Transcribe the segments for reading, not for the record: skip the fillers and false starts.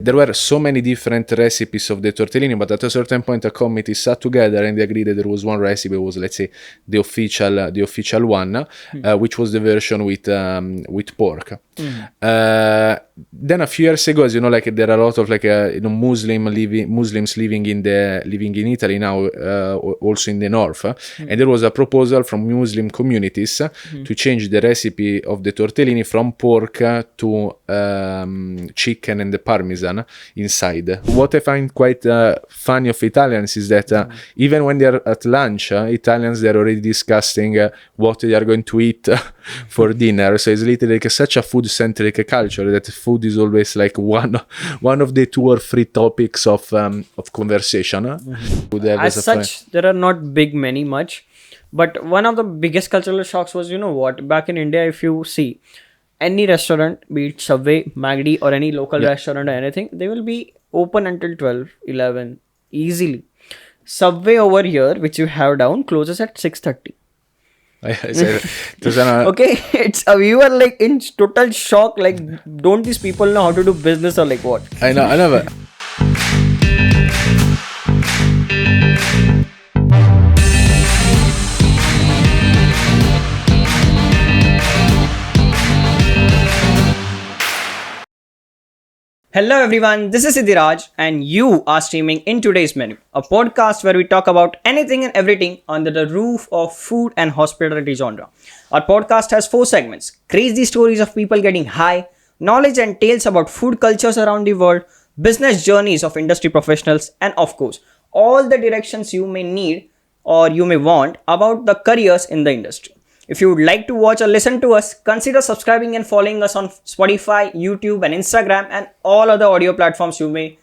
there were so many different recipes of the tortellini, but at a certain point a committee sat together and they agreed that there was one recipe, was, let's say, the official one, which was the version with pork. Then a few years ago, as you know, like there are a lot of Muslims living in Italy now, also in the north, and there was a proposal from Muslim communities to change the recipe of the tortellini from pork to chicken and the parmesan inside. What I find quite funny of Italians is that even when they're at lunch, Italians, they're already discussing what they are going to eat for dinner. So it's literally like such a food-centric culture that food is always like one of the 2 or 3 topics of conversation. As such, there are not many much. But one of the biggest cultural shocks was, you know what, back in India, if you see any restaurant, be it Subway, McD or any local restaurant or anything, they will be open until 12, 11, easily. Subway over here, which you have down, closes at 6:30. Okay, we were like in total shock, like, don't these people know how to do business or like what? I know. Hello everyone, this is Siddhiraj and you are streaming in Today's Menu, a podcast where we talk about anything and everything under the roof of food and hospitality genre. Our podcast has 4 segments: crazy stories of people getting high, knowledge and tales about food cultures around the world, business journeys of industry professionals, and of course, all the directions you may need or you may want about the careers in the industry. If you would like to watch or listen to us, consider subscribing and following us on Spotify, YouTube and Instagram and all other audio platforms you may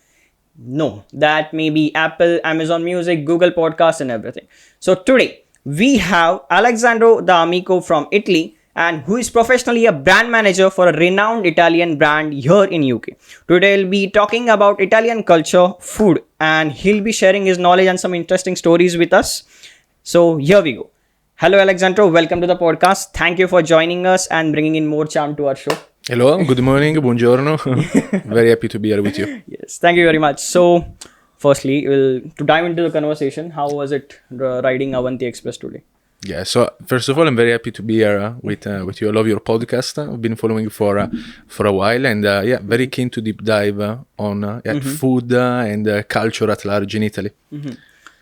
know. That may be Apple, Amazon Music, Google Podcasts and everything. So today we have Alessandro D'amico from Italy and who is professionally a brand manager for a renowned Italian brand here in UK. Today we'll be talking about Italian culture, food, and he'll be sharing his knowledge and some interesting stories with us. So here we go. Hello, Alessandro. Welcome to the podcast. Thank you for joining us and bringing in more charm to our show. Hello. Good morning. Buongiorno. Very happy to be here with you. Yes. Thank you very much. So, firstly, to dive into the conversation, how was it riding Avanti Express today? Yeah. So, first of all, I'm very happy to be here with you. I love your podcast. I've been following for a while, and very keen to deep dive on food and culture at large in Italy. Mm-hmm.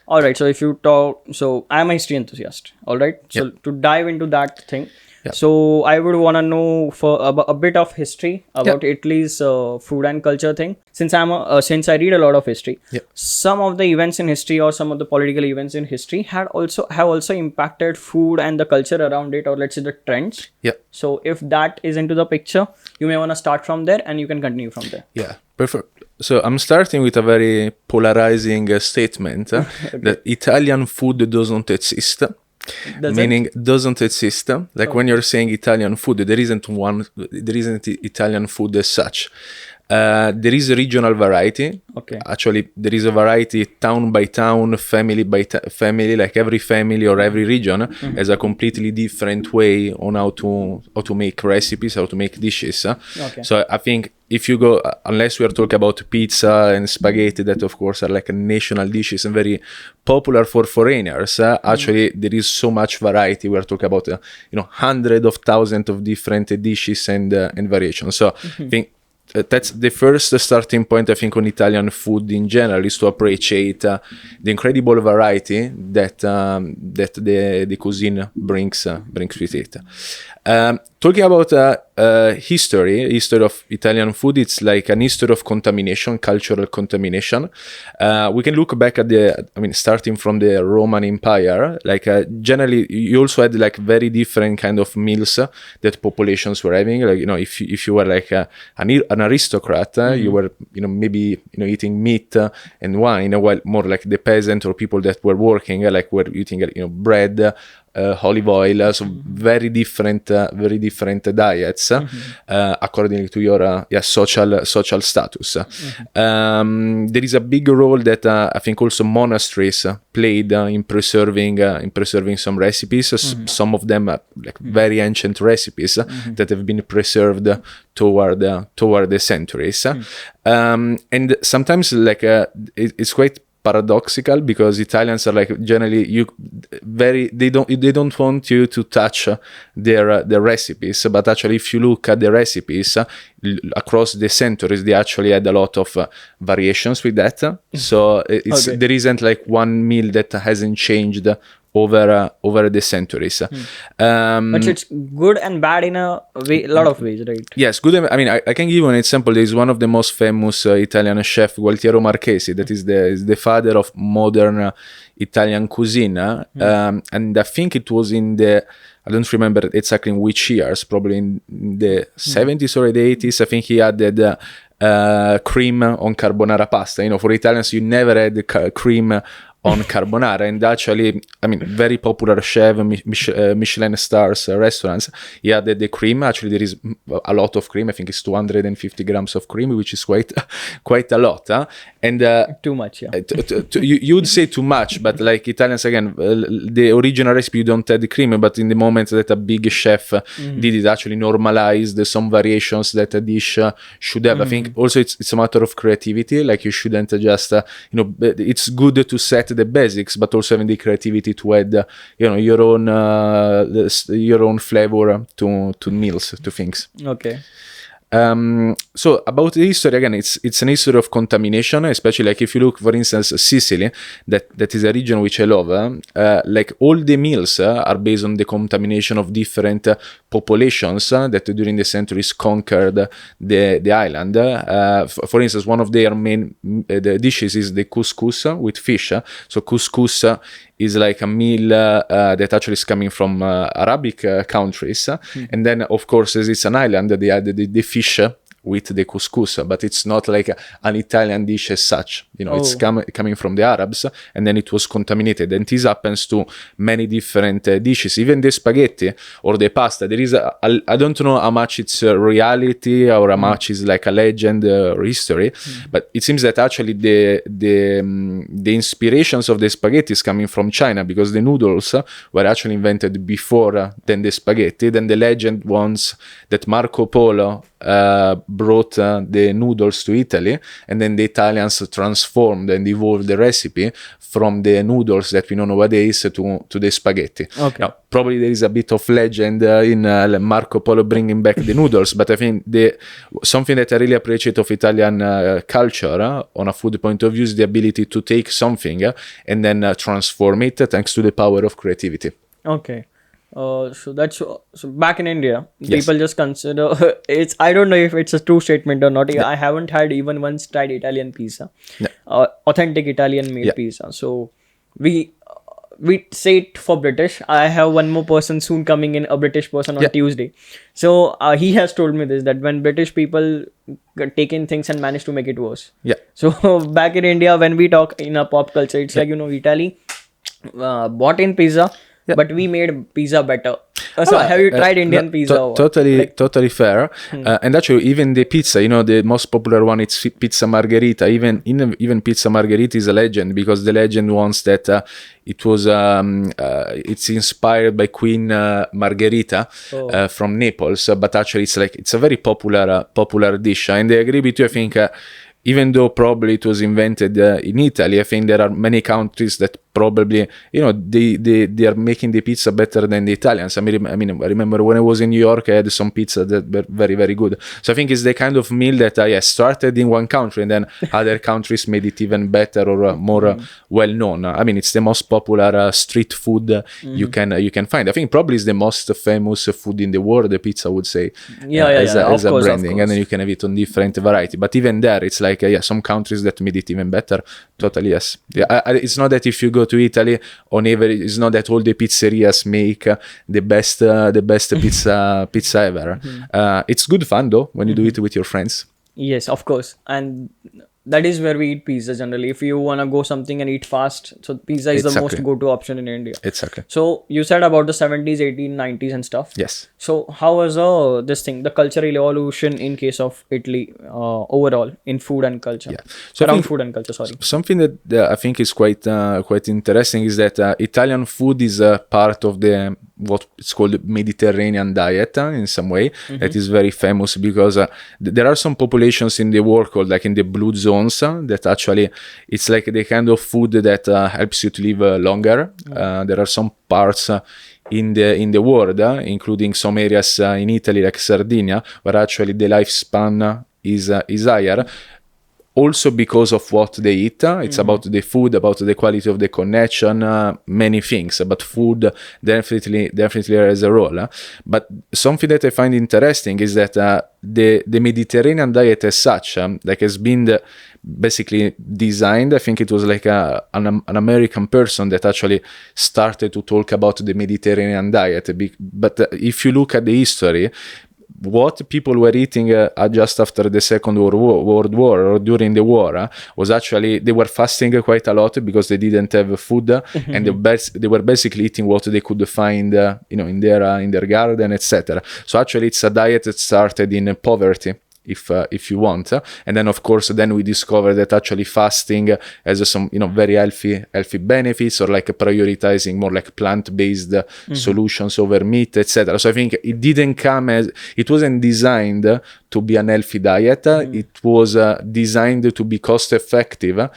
All right. So if you talk, so I'm a history enthusiast. All right. So to dive into that thing, so I would want to know for a bit of history about Italy's food and culture thing. Since I read a lot of history, some of the events in history or some of the political events in history have also impacted food and the culture around it, or let's say the trends. Yeah. So if that is into the picture, you may want to start from there and you can continue from there. Yeah. Perfect. So I'm starting with a very polarizing statement that Italian food doesn't exist. Doesn't exist. Like when you're saying Italian food, there isn't Italian food as such. There is a regional variety. Okay. Actually, there is a variety town by town, family by family. Like every family or every region has a completely different way on how to make recipes, how to make dishes. Okay. So I think if you go, unless we are talking about pizza and spaghetti, that of course are like national dishes and very popular for foreigners. Actually, there is so much variety. We are talking about hundreds of thousands of different dishes and variations. So I think that's the first starting point, I think, on Italian food in general, is to appreciate the incredible variety that the cuisine brings with it. Talking about history of Italian food, it's like an history of contamination, cultural contamination. We can look back at starting from the Roman Empire. Like generally, you also had like very different kind of meals that populations were having. Like if you were like an aristocrat, you were maybe eating meat and wine, while more like the peasant or people that were working were eating bread olive oil, so very different diets according to your social status. There is a big role that I think also monasteries played in preserving some recipes. Some of them are like very ancient recipes that have been preserved toward the centuries. And sometimes like it's quite paradoxical, because Italians are like generally they don't want you to touch their recipes, but actually if you look at the recipes across the centuries, they actually had a lot of variations with that. So there isn't like one meal that hasn't changed over the centuries. But it's good and bad in a lot of ways, right? Yes, good. I mean, I can give you an example. There is one of the most famous Italian chef, Gualtiero Marchesi, that is the father of modern Italian cuisine. And I think it was I don't remember exactly in which years, probably in the 70s or the 80s. I think he added cream on carbonara pasta. For Italians, you never had cream on carbonara, and actually, I mean, very popular chef, Michelin stars restaurants, he added the cream. Actually, there is a lot of cream. I think it's 250 grams of cream, which is quite a lot. And too much, yeah. You'd say too much, but like Italians, again, the original recipe, you don't add the cream, but in the moment that a big chef did it, actually normalized some variations that a dish should have. I think also it's a matter of creativity. Like you shouldn't just, it's good to set the basics, but also having the creativity to add, your own flavor to meals, to things. Okay. So about the history, again, it's an history of contamination, especially like if you look, for instance, Sicily, that is a region which I love. Like all the meals are based on the contamination of different populations that during the centuries conquered the island. For instance, one of their main the dishes is the couscous with fish. So couscous is like a meal that actually is coming from Arabic countries. And then, of course, as it's an island, they add the fish with the couscous, but it's not like an Italian dish as such. It's coming from the Arabs, and then it was contaminated. And this happens to many different dishes, even the spaghetti or the pasta. There is I don't know how much it's reality or how much is like a legend or history, but it seems that actually the inspirations of the spaghetti is coming from China, because the noodles were actually invented before than the spaghetti. Then the legend wants that Marco Polo brought the noodles to Italy, and then the Italians transformed and evolved the recipe from the noodles that we know nowadays to the spaghetti. Okay. Now, probably there is a bit of legend in Marco Polo bringing back the noodles, but I think something that I really appreciate of Italian culture on a food point of view is the ability to take something and then transform it thanks to the power of creativity. Okay. So back in India, Yes. people just consider I don't know if it's a true statement or not. Yeah. I haven't had even once tried Italian pizza, authentic Italian made pizza. So we say it for British. I have one more person soon coming in, a British person on Tuesday. So he has told me this, that when British people take in things and manage to make it worse. Yeah. So back in India, when we talk in a pop culture, it's like, Italy bought in pizza. Yeah. But we made pizza better. So have you tried Indian pizza? Totally fair. And actually, even the pizza, the most popular one, it's pizza margherita. Even pizza margherita is a legend, because the legend wants that it was it's inspired by Queen Margherita from Naples. But actually, it's a very popular dish. And I agree with you. I think. Even though probably it was invented in Italy, I think there are many countries that probably, they are making the pizza better than the Italians. I remember when I was in New York, I had some pizza that were very, very good. So I think it's the kind of meal that started in one country and then other countries made it even better or more well known. It's the most popular street food you can find. I think probably it's the most famous food in the world, the pizza, I would say, as a branding. And then you can have it on different variety. But even there, it's like, some countries that made it even better. Totally, yes. Yeah, it's not that if you go to Italy, it's not that all the pizzerias make the best pizza ever. It's good fun though when you do it with your friends. Yes, of course. And that is where we eat pizza generally. If you want to go something and eat fast, so pizza is the most Exactly. go-to option in India. Exactly. So you said about the 70s, 18, 90s and stuff. Yes. So how was this thing, the cultural evolution in case of Italy overall in food and culture? Yeah. So I Around think food and culture, sorry. something that I think is quite interesting is that Italian food is part of the what it's called the Mediterranean diet in some way. That is very famous because there are some populations in the world called like in the blue zones that actually it's like the kind of food that helps you to live longer. There are some parts in the world, including some areas in Italy like Sardinia, where actually the lifespan is higher. Also because of what they eat. It's about the food, about the quality of the connection, many things. But food definitely has a role. But something that I find interesting is that the Mediterranean diet as such, like has been basically designed. I think it was like an American person that actually started to talk about the Mediterranean diet. But if you look at the history, what people were eating just after the Second World War or during the war was actually they were fasting quite a lot because they didn't have food and they were basically eating what they could find in their garden, etc. So actually it's a diet that started in poverty, if you want, and then of course then we discovered that actually fasting has some very healthy benefits, or like prioritizing more like plant-based solutions over meat, etc. So I think it wasn't designed to be an healthy diet. It was designed to be cost effective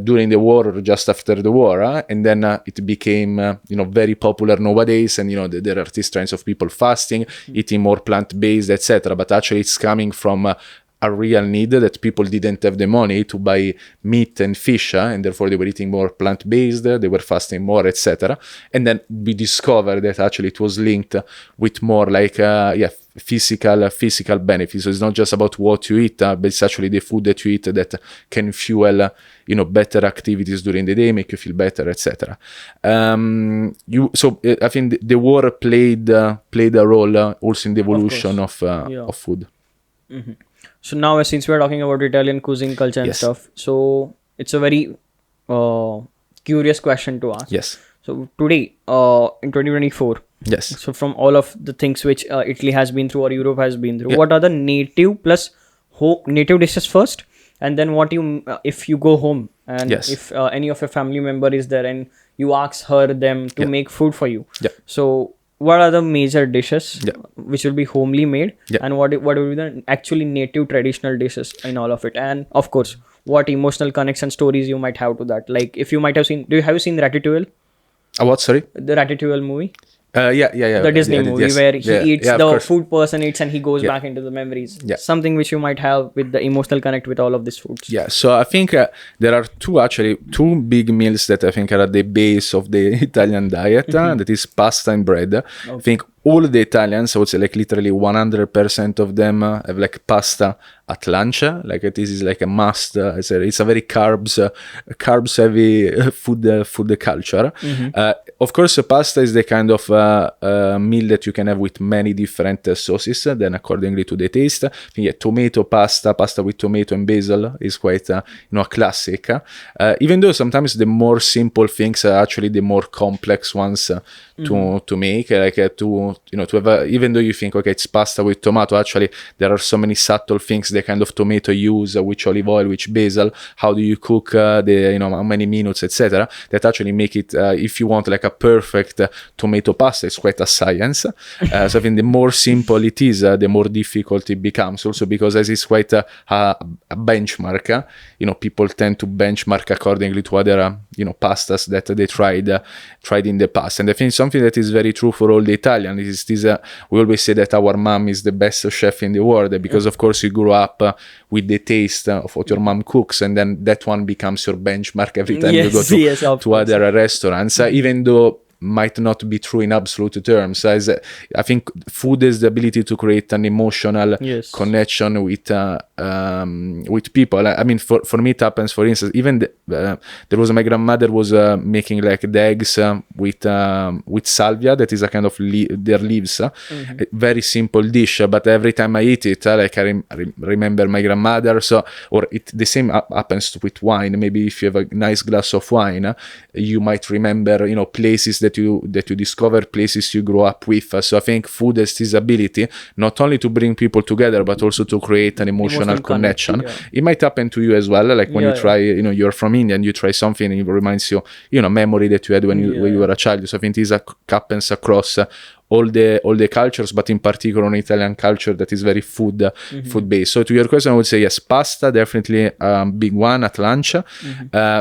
during the war or just after the war, and then it became very popular nowadays, and there are these trends of people fasting, eating more plant-based, etc. But actually it's coming from a real need that people didn't have the money to buy meat and fish, and therefore they were eating more plant-based, they were fasting more, etc. And then we discovered that actually it was linked with more like physical benefits. So it's not just about what you eat, but it's actually the food that you eat that can fuel better activities during the day, make you feel better, etc. So I think the war played a role also in the evolution of food. So now since we're talking about Italian cuisine culture and stuff, so it's a very curious question to ask. Yes. So today in 2024, yes, so from all of the things which Italy has been through or Europe has been through, what are the native plus native dishes first, and then what you if you go home and if any of your family member is there and you ask them to make food for you, so what are the major dishes which will be homely made, and what will be the actually native traditional dishes in all of it, and of course what emotional connects and stories you might have to that. Like if you might have seen, have you seen Ratatouille? What, sorry? The Ratatouille movie. Yeah. The Disney movie where he eats, the food person eats and he goes Yeah. back into the memories. Yeah. Something which you might have with the emotional connect with all of these foods. Yeah, so I think there are two big meals that I think are at the base of the Italian diet. That is pasta and bread. Okay. I think all the Italians, I would say like literally 100% of them have like pasta at lunch. Like this is like a must. It's a very carbs heavy food culture. Of course, pasta is the kind of meal that you can have with many different sauces, then accordingly to the taste. I think, tomato pasta with tomato and basil is quite a classic. Even though sometimes the more simple things are actually the more complex ones to make, like to have even though you think okay it's pasta with tomato, actually there are so many subtle things, the kind of tomato use, which olive oil, which basil, how do you cook how many minutes, etc., that actually make it if you want like a perfect tomato pasta, it's quite a science. So I think the more simple it is, the more difficult it becomes, also because as it's quite a benchmark, people tend to benchmark accordingly to other pastas that they tried in the past. And I think something that is very true for all the Italians is this, we always say that our mom is the best chef in the world, because of course you grew up with the taste of what your mom cooks, and then that one becomes your benchmark every time you go to other restaurants. Even though might not be true in absolute terms. As I think food is the ability to create an emotional Yes. connection with people. I mean, for me, it happens. For instance, even there was my grandmother was making like the eggs with salvia. That is a kind of their leaves. A very simple dish, but every time I eat it, like I remember my grandmother. So, or the same happens with wine. Maybe if you have a nice glass of wine, you might remember, places that you discover, places you grow up with. So I think food has this ability not only to bring people together, but also to create an emotional connection. It might happen to you as well. Like when you try, you're from India and you try something and it reminds you, memory that you had when you were a child. So I think this happens across all the cultures, but in particular on Italian culture that is very food based. So to your question, I would say yes, pasta definitely big one at lunch,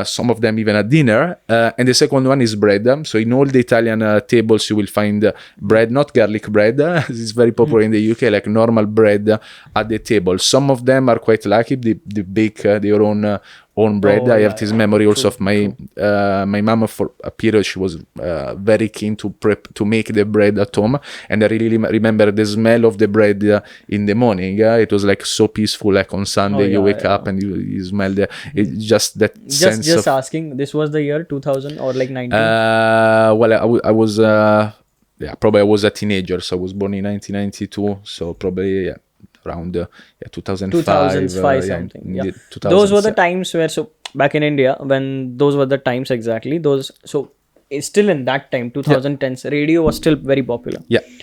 some of them even at dinner, and the second one is bread. So in all the Italian tables you will find bread, not garlic bread. It's very popular in the UK, like normal bread at the table. Some of them are quite lucky, they bake their own bread. I have this memory also of my mom. For a period she was very keen to make the bread at home, and I really remember the smell of the bread in the morning. It was like so peaceful, like on Sunday you wake up and you smell just that sense just of asking, this was the year 2000 or like 19? Well, I was probably I was a teenager, so I was born in 1992, so probably around 2005 something. Those were the times where, so back in India, when those were the times exactly, so it's still in that time 2010s, radio was still very popular.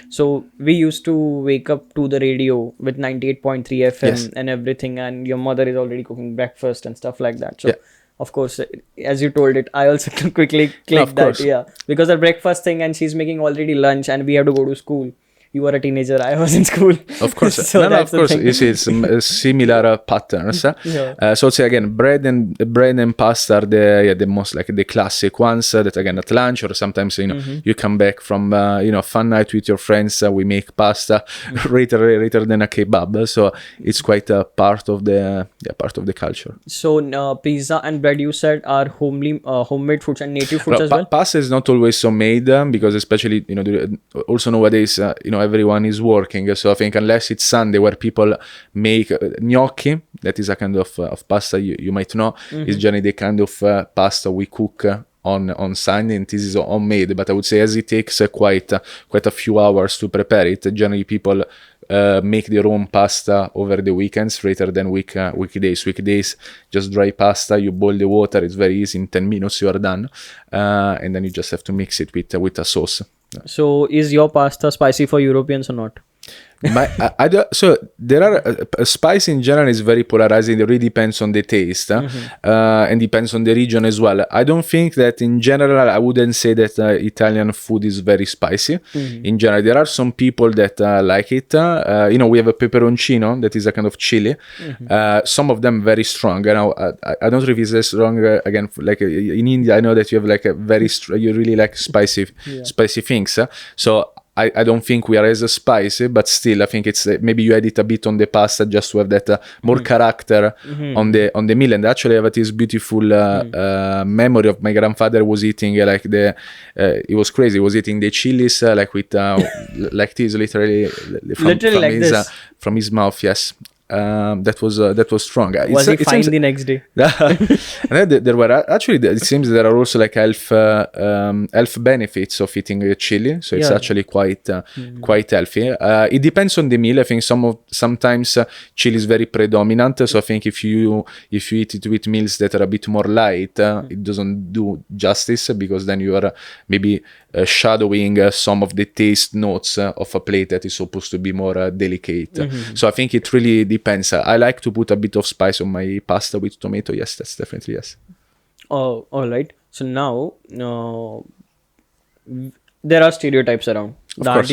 So we used to wake up to the radio with 98.3 FM and everything, and your mother is already cooking breakfast and stuff like that. So of course, as you told it, I also quickly clicked that. Because the breakfast thing, and she's making already lunch and we have to go to school. You were a teenager, I was in school. Of course. So of course. You see, it's similar patterns. So say again, bread and pasta are the most like the classic ones that again at lunch, or sometimes you come back from fun night with your friends. We make pasta later than a kebab. So it's quite a part of the culture. So pizza and bread, you said, are homemade foods and native foods as well. Pasta is not always so made because especially also nowadays everyone is working, so I think unless it's Sunday where people make gnocchi, that is a kind of pasta you might know, is generally the kind of pasta we cook on Sunday, and this is homemade. But I would say as it takes quite a few hours to prepare it, generally people make their own pasta over the weekends rather than weekdays. Weekdays, just dry pasta, you boil the water, it's very easy, in 10 minutes you are done, and then you just have to mix it with a sauce. So is your pasta spicy for Europeans or not? So there are spice in general is very polarizing. It really depends on the taste and depends on the region as well. I don't think that in general, I wouldn't say that Italian food is very spicy. In general, there are some people that like it. We have a peperoncino that is a kind of chili. Some of them very strong. I don't know if it's as strong again. Like in India, I know that you have like a very you really like spicy things. So I don't think we are as spicy, but still I think it's maybe you add it a bit on the pasta just to have that more character on the meal. And actually I have this beautiful memory of my grandfather was eating it was crazy. He was eating the chilies like with like this, literally from his mouth. Yes. That was strong. Was he fine the next day? There were actually, it seems there are also like health benefits of eating chili, so it's actually quite healthy. It depends on the meal. I think sometimes chili is very predominant, so I think if you eat it with meals that are a bit more light, it doesn't do justice, because then you are maybe shadowing some of the taste notes of a plate that is supposed to be more delicate. So I think it really depends. I like to put a bit of spice on my pasta with tomato. Yes, that's definitely yes. Oh, all right. So now there are stereotypes around of course.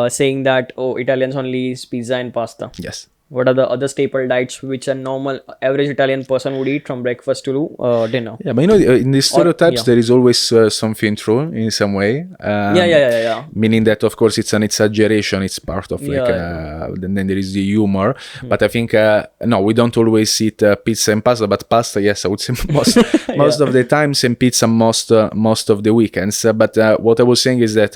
saying that Italians only eat pizza and pasta. Yes. What are the other staple diets which a normal average Italian person would eat from breakfast to dinner? Yeah, but in these stereotypes, yeah. there is always something true in some way. Yeah. Meaning that, of course, it's an exaggeration. It's part of like, Yeah. then there is the humor. But I think, no, we don't always eat pizza and pasta, but pasta, yes, I would say most of the times, and pizza most of the weekends. But what I was saying is that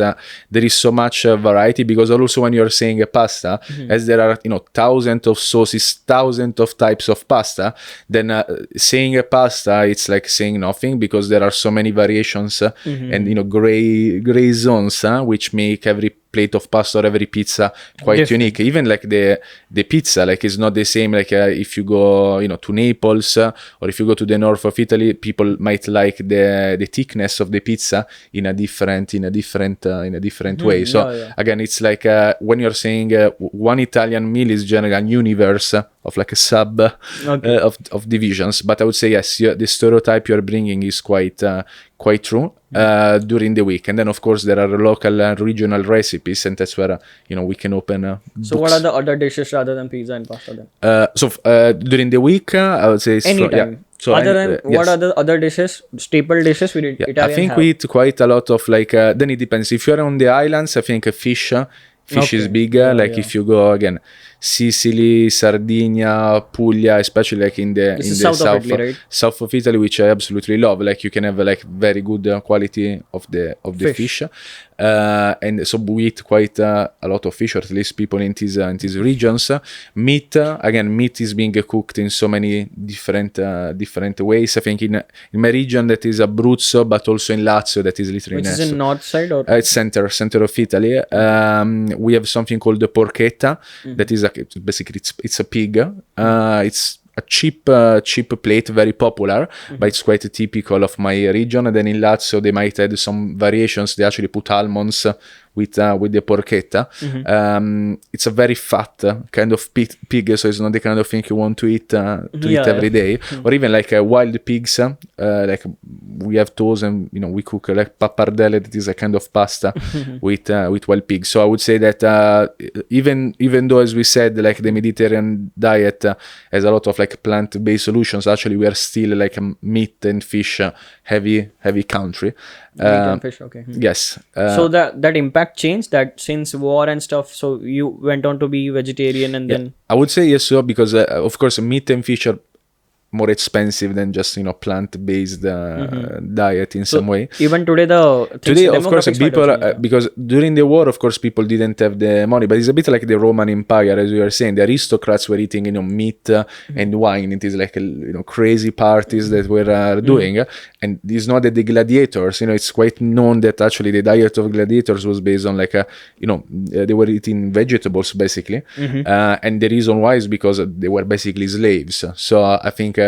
there is so much variety, because also when you're saying pasta, as there are, thousands of sauces, thousands of types of pasta, then saying a pasta, it's like saying nothing, because there are so many variations and gray zones which make every plate of pasta or every pizza quite Different. unique. Even like the pizza, like, is not the same. Like if you go to Naples or if you go to the north of Italy, people might like the thickness of the pizza in a different way. So again, it's like when you're saying one Italian meal is generally a universe of like a sub of divisions. But I would say yes, the stereotype you're bringing is quite true during the week. And then of course there are local and regional recipes, and that's where we can open So what are the other dishes rather than pizza and pasta then? So during the week I would say it's Anytime. So other than yes. what are the other dishes, staple dishes we Italian I think have? we eat quite a lot of like then it depends. If you're on the islands, I think fish is big. If you go again, Sicily, Sardinia, Puglia, especially like in the south of Italy, right? south of Italy, which I absolutely love. Like you can have like very good quality of the fish. And so we eat quite a lot of fish, or at least people in these regions. Meat is being cooked in so many different ways. I think in my region, that is Abruzzo, but also in Lazio, that is literally Which is in north side or it's center of Italy. We have something called the porchetta. That is basically it's a pig. It's a cheap plate, very popular, but it's quite typical of my region. And then in Lazio, they might add some variations. They actually put almonds with the porchetta. It's a very fat kind of pig, so it's not the kind of thing you want to eat eat every day. Or even like wild pigs, like we have those, and we cook like pappardelle, that is a kind of pasta with wild pigs. So I would say that even though, as we said, like the Mediterranean diet has a lot of like plant-based solutions, actually we are still like a meat and fish heavy country. meat and fish? Okay. Yes. So that impact changed that since war and stuff. So you went on to be vegetarian, and then I would say yes, so because of course meat and fish are more expensive than just plant-based diet in some way. Even today Of course, people because during the war, of course, people didn't have the money, but it's a bit like the Roman Empire, as we were saying. The aristocrats were eating meat and wine. It is like crazy parties that were doing, and it's not that the gladiators. It's quite known that actually the diet of gladiators was based on like they were eating vegetables basically, and the reason why is because they were basically slaves. So I think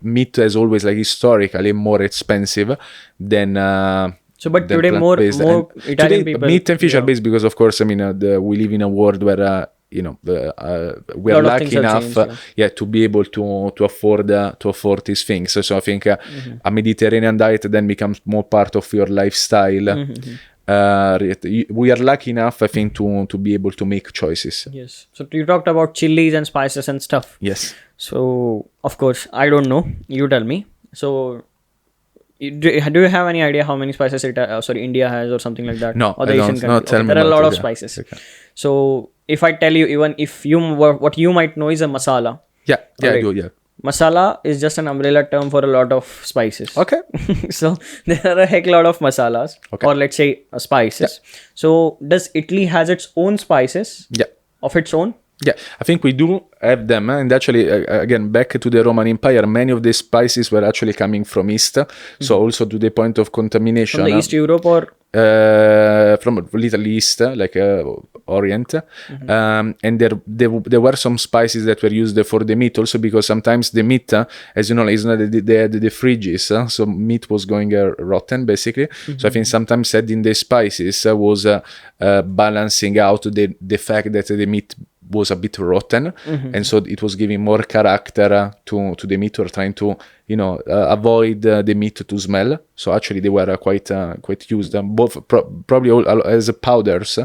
meat is always like historically more expensive than but today more Italian people, meat and fish are based because of course we live in a world where we are lucky enough to be able to afford these things. So I think a Mediterranean diet then becomes more part of your lifestyle. We are lucky enough, I think, to be able to make choices. Yes. So you talked about chilies and spices and stuff. Yes. So of course I don't know. You tell me. So do you have any idea how many spices India has or something like that? No, or the I Asian don't. No, tell me there are a lot about of it, spices. Okay. So if I tell you, even if what you might know is a masala. Yeah, Right. I do. Yeah. Masala is just an umbrella term for a lot of spices. Okay. So there are a heck lot of masalas, or let's say spices. So does Italy has its own spices? Yeah. Of its own? Yeah, I think we do have them. And actually, again, back to the Roman Empire, many of the spices were actually coming from East. So also to the point of contamination. From the East Europe or? From Little East, like Orient. And there were some spices that were used for the meat also, because sometimes the meat, as you know, is not they had the fridges, so meat was going rotten basically. So I think sometimes adding the spices was balancing out the fact that the meat was a bit rotten, and so it was giving more character to the meat, or trying to avoid the meat to smell. So actually they were quite used, both probably all as powders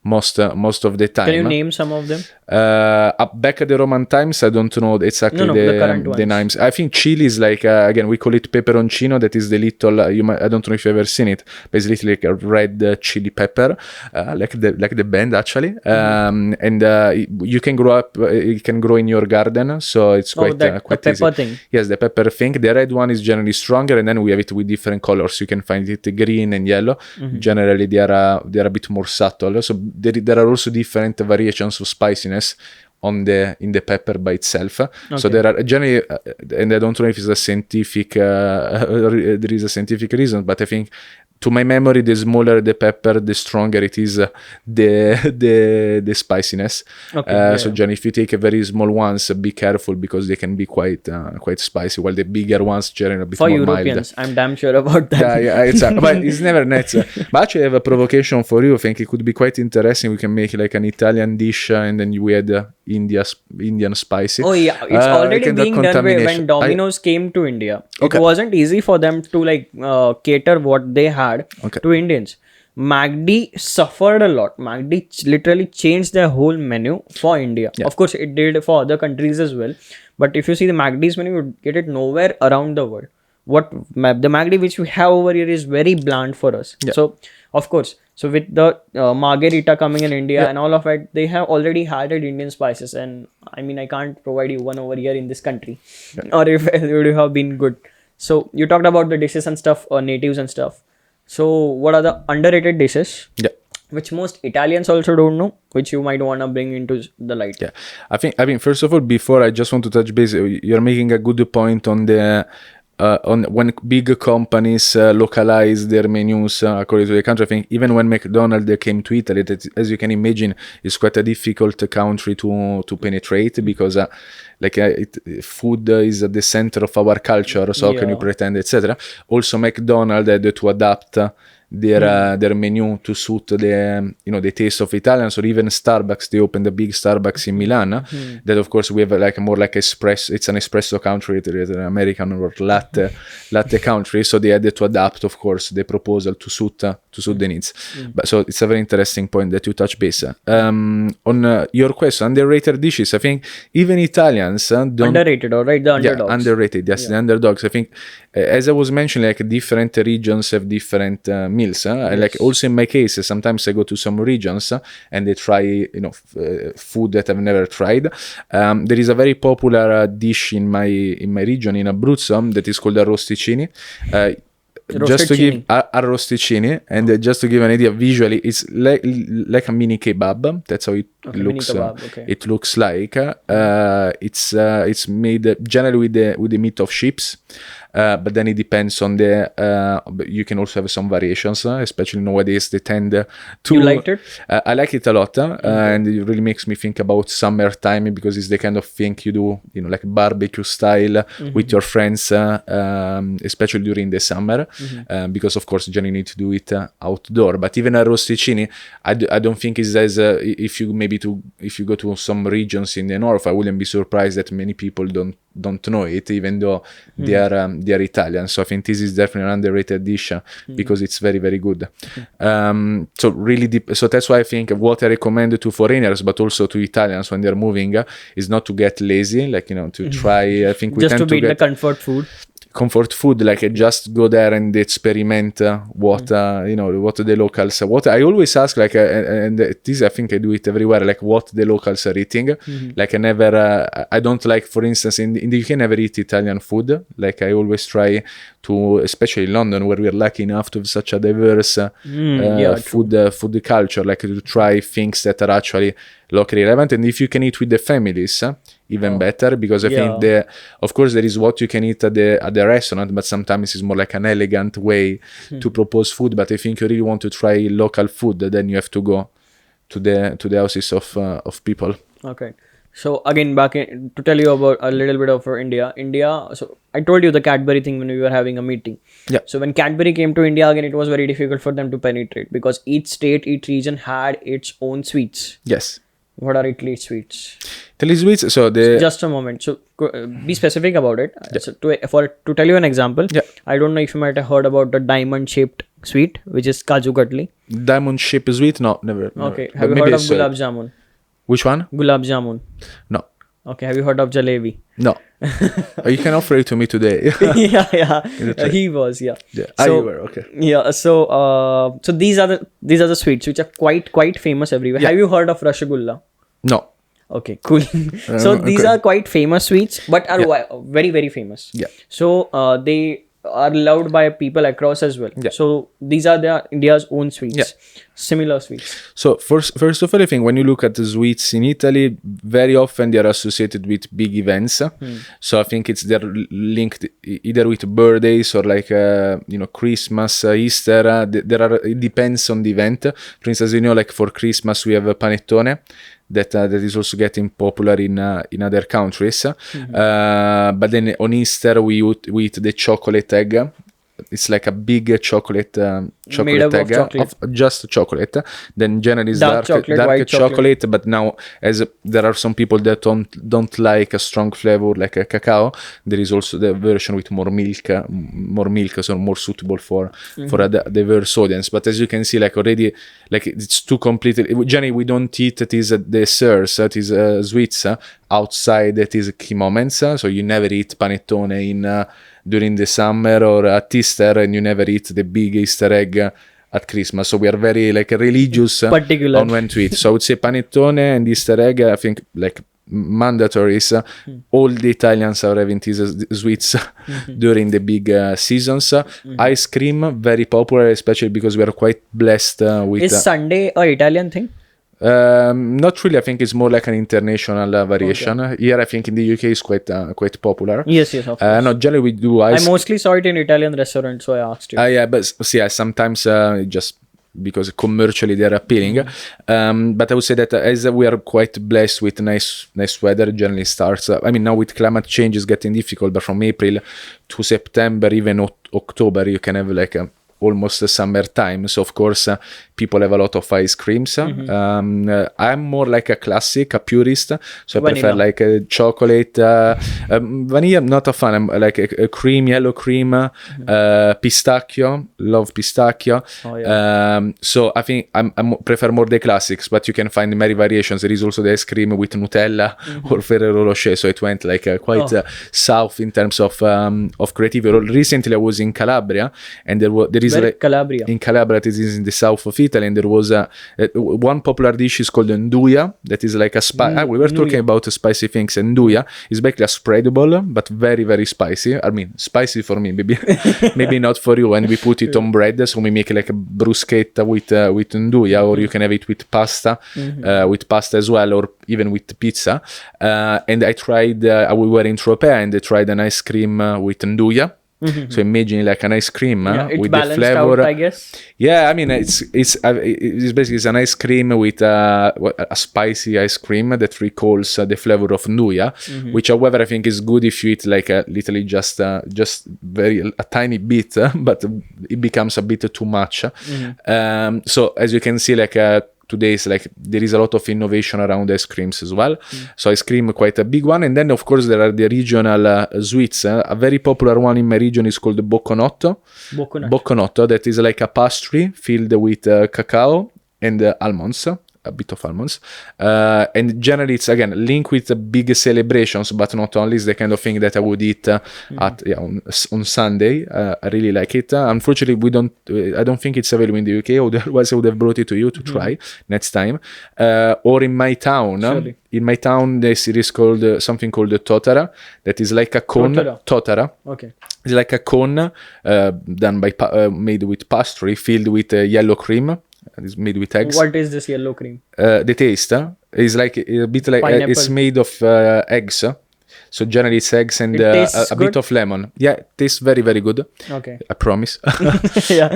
most of the time. Can you name some of them? Back at the Roman times, I don't know exactly the current the ones. names. I think chili is like again we call it peperoncino. That is the little I don't know if you've ever seen it, but it's literally like a red chili pepper, like the band actually. And you can grow up. It can grow in your garden, so it's quite the pepper easy. thing. Yes, the pepper thing. The red one is generally stronger, and then we have it with different colors. You can find it green and yellow. Generally, they are a bit more subtle. So there are also different variations of spiciness in the pepper by itself. So there are generally, and I don't know if it's a scientific, there is a scientific reason, but I think, to my memory, the smaller the pepper, the stronger it is the spiciness. So generally, if you take a very small ones, be careful because they can be quite spicy. While the bigger ones generally a bit For more Europeans, mild. I'm damn sure about that. Yeah, exactly. But it's never net. But actually, I have a provocation for you. I think it could be quite interesting. We can make like an Italian dish, and then you add Indian spicy. Oh yeah, it's already like being done when Domino's came to India. It wasn't easy for them to like cater what they had to Indians. McD suffered a lot. McD literally changed their whole menu for India. Of course, it did for other countries as well. But if you see the McD's menu, you get it nowhere around the world. The McD which we have over here is very bland for us. So, of course, so with the margherita coming in India and all of it, they have already had Indian spices. And I mean, I can't provide you one over here in this country. Or if it would have been good. So, you talked about the dishes and stuff, natives and stuff. So, what are the underrated dishes? Yeah. Which most Italians also don't know, which you might want to bring into the light. Yeah. I mean, first of all, before I just want to touch base, you're making a good point on the on when big companies localize their menus according to the country. I think even when McDonald's came to Italy, that, as you can imagine, is quite a difficult country to penetrate because food is at the center of our culture. So how can you pretend, etc. Also, McDonald's had to adapt their menu to suit the taste of Italians, or even Starbucks. They opened a big Starbucks in Milan. That of course we have more like espresso. It's an espresso country, it's an American or latte country. So they had to adapt, of course, the proposal to suit the needs. But so it's a very interesting point that you touch base on your question. Underrated dishes. I think even Italians don't underrated, all right, the underdogs. Underrated. Yes, the underdogs. I think as I was mentioning, like different regions have different meals. Like also in my case, sometimes I go to some regions and they try food that I've never tried. There is a very popular dish in my region in Abruzzo that is called arrosticini. Just to give arrosticini, and just to give an idea, visually it's like a mini kebab. That's how it looks. It looks like it's made generally with the meat of sheep. But then it depends on you can also have some variations, especially nowadays they tend to... You liked it? I like it a lot, and it really makes me think about summertime, because it's the kind of thing you do, like barbecue style with your friends, especially during the summer, because of course you need to do it outdoor. But even a rosticini, I don't think it's as if you go to some regions in the north, I wouldn't be surprised that many people don't know it, even though they are Italian. So I think this is definitely an underrated dish because it's very, very good. So really deep. So that's why I think what I recommend to foreigners, but also to Italians when they're moving, is not to get lazy, to try. I think we just tend to to get the comfort food, just go there and experiment what the locals, what I always ask, and this I think I do it everywhere, what the locals are eating. I don't like, for instance, in the UK never eat Italian food. I always try to, especially in London where we're lucky enough to have such a diverse food culture, to try things that are actually locally relevant. And if you can eat with the families, even better, because I think of course there is what you can eat at the restaurant, but sometimes it's more like an elegant way to propose food. But I think you really want to try local food, then you have to go to the houses of people. Okay. So again, to tell you about a little bit of India. So I told you the Cadbury thing when we were having a meeting. Yeah. So when Cadbury came to India, again, it was very difficult for them to penetrate because each state, each region had its own sweets. Yes. What are Italy sweets? Italy sweets. So the Just a moment. So be specific about it. So to tell you an example, Yeah. I don't know if you might have heard about the diamond-shaped sweet, which is Kaju Katli. diamond shaped sweet. No, never. Okay. Never. Have But you heard maybe of it's, gulab jamun? Which one? Gulab jamun. No. Okay. Have you heard of jalebi? No. You can offer it to me today. Yeah. He was. Yeah. Yeah. So, you were okay. Yeah. So these are the sweets which are quite famous everywhere. Yeah. Have you heard of rasgulla? No. Okay, cool. So these okay. are quite famous sweets, but are very, very famous. Yeah. So they are loved by people across as well. Yeah. So these are India's own sweets. Yeah. Similar sweets. So first of all, I think when you look at the sweets in Italy, very often they are associated with big events. So I think they're linked either with birthdays or like Christmas, Easter. It depends on the event. For instance, like for Christmas we have a panettone. That is also getting popular in other countries. But then on Easter we eat the chocolate egg. It's like a big chocolate Made up egg of chocolate. of just chocolate. Then generally it's Dark chocolate, white chocolate. But now, as there are some people that don't like a strong flavor like a cacao, there is also the version with more milk, so more suitable for a diverse audience. But as you can see, like already, like it's too completely. Generally, we don't eat these desserts, these sweets outside these key moments. So you never eat panettone during the summer or at Easter, and you never eat the big Easter egg at Christmas. So we are very like religious Particular. on when to eat. So I would say panettone and Easter egg, I think like mandatory is all the Italians are having these sweets during the big seasons. Ice cream, very popular, especially because we are quite blessed with... Is Sunday a Italian thing? Not really. I think it's more like an international variation. Okay. Here I think in the UK it's quite popular. Yes, of course. No, generally we do I mostly saw it in Italian restaurants, so I asked you. Yeah, but sometimes just because commercially they're appealing. But I would say that as we are quite blessed with nice weather, generally starts. Now with climate change is getting difficult, but from April to September, even October, you can have like almost the summertime. So of course people have a lot of ice creams. I'm more like a purist, so I prefer like a chocolate. Vanilla I'm not a fan. I'm like a cream, yellow cream, pistachio, love pistachio. So I think I prefer more the classics, but you can find many variations. There is also the ice cream with Nutella or Ferrero Rocher, so it went like quite south in terms of creativity. Recently I was in Calabria, and there is Calabria. In Calabria, this is in the south of Italy, and there was one popular dish is called nduja, that is like a spicy. We were talking about spicy things, and nduja is basically a spreadable but very, very spicy. I mean, spicy for me, maybe not for you. And we put it on bread, so we make like a bruschetta with nduja, or you can have it with pasta as well, or even with pizza. And I tried. We were in Tropea, and I tried an ice cream with nduja. So imagine like an ice cream with the flavor. Out, I guess. Yeah, I mean it's basically an ice cream with a spicy ice cream that recalls the flavor of nduja, which however I think is good if you eat like literally just a tiny bit, but it becomes a bit too much. So as you can see, like today is like there is a lot of innovation around ice creams as well. So ice cream quite a big one, and then of course there are the regional sweets. A very popular one in my region is called bocconotto. Bocconotto, that is like a pastry filled with cacao and almonds. A bit of almonds, and generally it's again linked with big celebrations, but not only. It's the kind of thing that I would eat on Sunday. I really like it. Unfortunately, I don't think it's available in the UK. Otherwise, I would have brought it to you to try next time. Or in my town. Surely. In my town, there is called something called the totara. That is like a cone. Totara. Okay. It's like a cone done by made with pastry filled with yellow cream. It's made with eggs. What is this yellow cream? The taste is like a bit like it's made of eggs. So generally it's eggs and a bit of lemon. Yeah, it tastes very, very good. Okay. I promise. Yeah.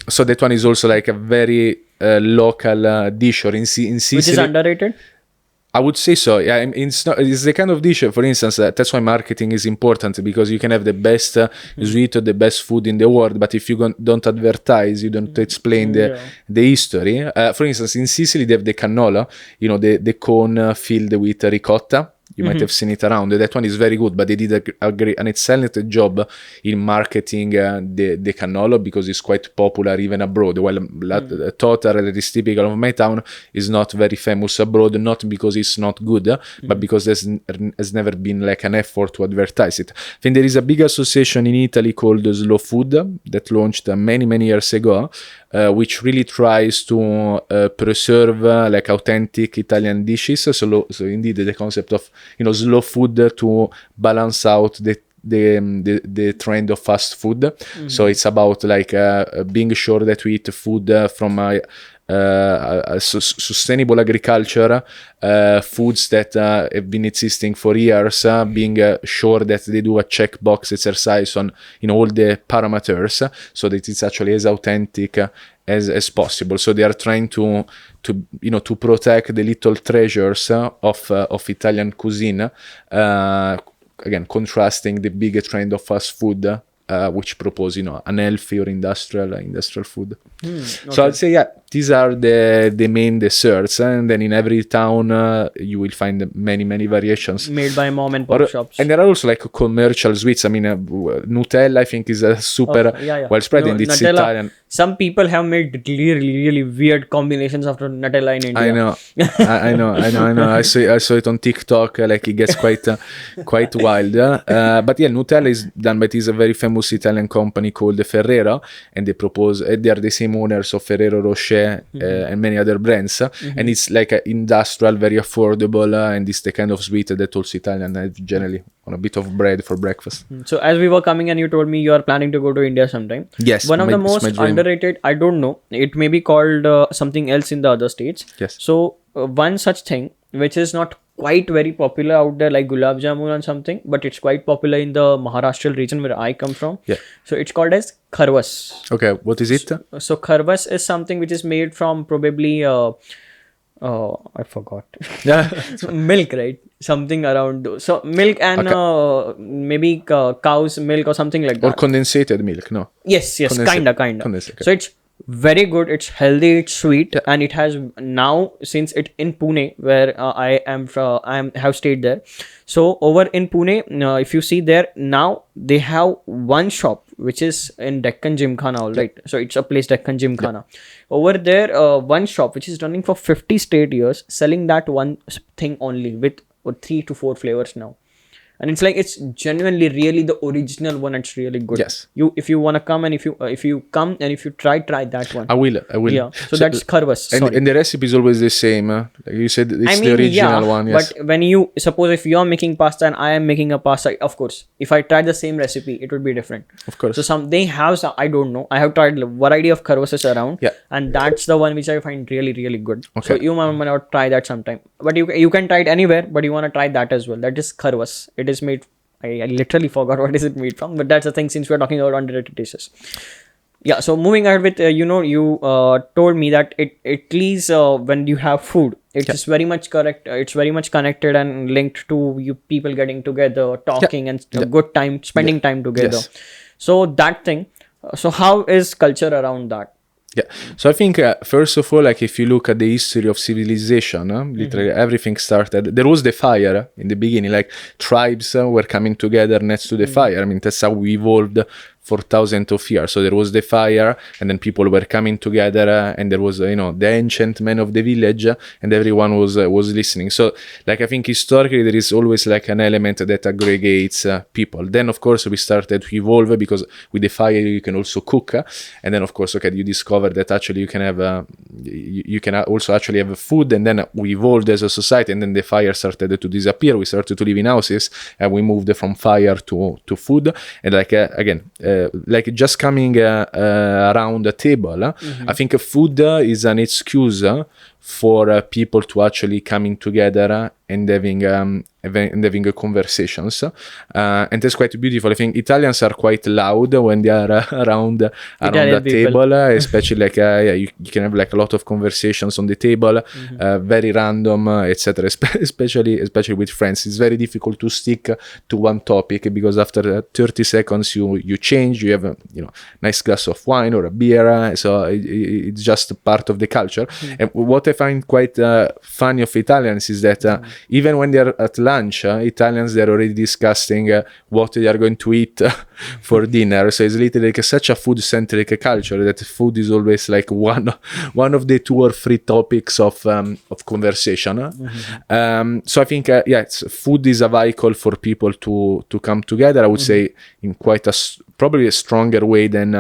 So that one is also like a very local dish or in season. Which is underrated? I would say so. Yeah, it's the kind of dish, for instance, that's why marketing is important, because you can have the best sweet or the best food in the world, but if you don't advertise, you don't explain the history. For instance, in Sicily, they have the canola, the cone filled with ricotta. You might have seen it around. That one is very good, but they did an excellent job in marketing the cannolo, because it's quite popular even abroad. While Totar, that is typical of my town, is not very famous abroad, not because it's not good, but because there's never been like an effort to advertise it. I think there is a big association in Italy called Slow Food that launched many years ago, which really tries to preserve like authentic Italian dishes. So indeed, the concept of slow food to balance out the trend of fast food. So it's about like being sure that we eat food from sustainable agriculture, foods that have been existing for years, being sure that they do a checkbox exercise on all the parameters, so that it's actually as authentic as possible. So they are trying to protect the little treasures of Italian cuisine, again contrasting the big trend of fast food, which propose unhealthy or industrial food. Okay. So I'd say these are the main desserts, and then in every town you will find many variations made by mom and pop shops. And there are also like commercial sweets. I mean, Nutella I think is a super well spread, and it's Nutella, Italian. Some people have made really weird combinations after Nutella in India. I know. I saw it on TikTok. Like it gets quite wild. But yeah, Nutella is done, but it's a very famous Italian company called Ferrero, and they are the same owners of Ferrero Rocher and many other brands. And it's like industrial, very affordable, and it's the kind of sweet that also Italian generally on a bit of bread for breakfast. So as we were coming and you told me you are planning to go to India sometime. Yes. One of the most underrated, I don't know, it may be called something else in the other states. Yes. So one such thing which is not quite very popular out there, like gulab jamun and something, but it's quite popular in the Maharashtra region where I come from. Yeah. So it's called as kharvas. Okay, what is it? So kharvas is something which is made from probably I forgot. Milk, right? Something around. So milk and maybe cow's milk or something like that. Or condensated milk, no? Yes, kinda. Condensated. So it's very good, it's healthy, it's sweet, and it has now, since it in Pune where I have stayed there. So over in Pune, if you see there now, they have one shop which is in Deccan Gymkhana, all right. So it's a place, Deccan Gymkhana. Over there, one shop which is running for 50 straight years, selling that one thing only with 3 to 4 flavors now. And it's like, it's genuinely really the original one. It's really good. Yes. If you want to come and if you come and if you try that one. I will. Yeah. So that's kharvas. And the recipe is always the same. Like you said, it's the original one. Yes. But when you, suppose if you're making pasta and I am making a pasta, of course, if I tried the same recipe, it would be different. Of course. So they have some, I don't know. I have tried a variety of kharvases around. Yeah. And that's the one which I find really good. Okay. So you might not try that sometime. But you can try it anywhere, but you want to try that as well. That is kharvas. It is made, I literally forgot what is it made from, but that's the thing since we're talking about underrated dishes. Yeah, so moving ahead with, you told me that at least when you have food, it's very much correct. It's very much connected and linked to you people getting together, talking and good time, spending time together. Yes. So that thing, so how is culture around that? Yeah, so I think first of all, like if you look at the history of civilization, literally everything started. There was the fire in the beginning, like tribes were coming together next to the fire. I mean, that's how we evolved for thousands of years. So there was the fire, and then people were coming together, and there was the ancient man of the village, and everyone was listening. So like I think historically there is always like an element that aggregates people. Then of course we started to evolve because with the fire you can also cook, and then of course you discover that actually you can have you can also actually have food, and then we evolved as a society, and then the fire started to disappear. We started to live in houses, and we moved from fire to food, and like again. Like just coming around the table, I think food is an excuse for people to actually coming together and having a conversations, and that's quite beautiful. I think Italians are quite loud when they are around the table, especially like you can have like a lot of conversations on the table, very random, etc. Especially with friends, it's very difficult to stick to one topic, because after 30 seconds you change, you have a nice glass of wine or a beer, so it's just part of the culture. And what I find quite funny of Italians is that even when they're at lunch, Italians, they're already discussing what they are going to eat for dinner. So it's literally like such a food-centric culture that food is always like one of the 2 or 3 topics of conversation. So I think food is a vehicle for people to come together. I would say in quite probably a stronger way than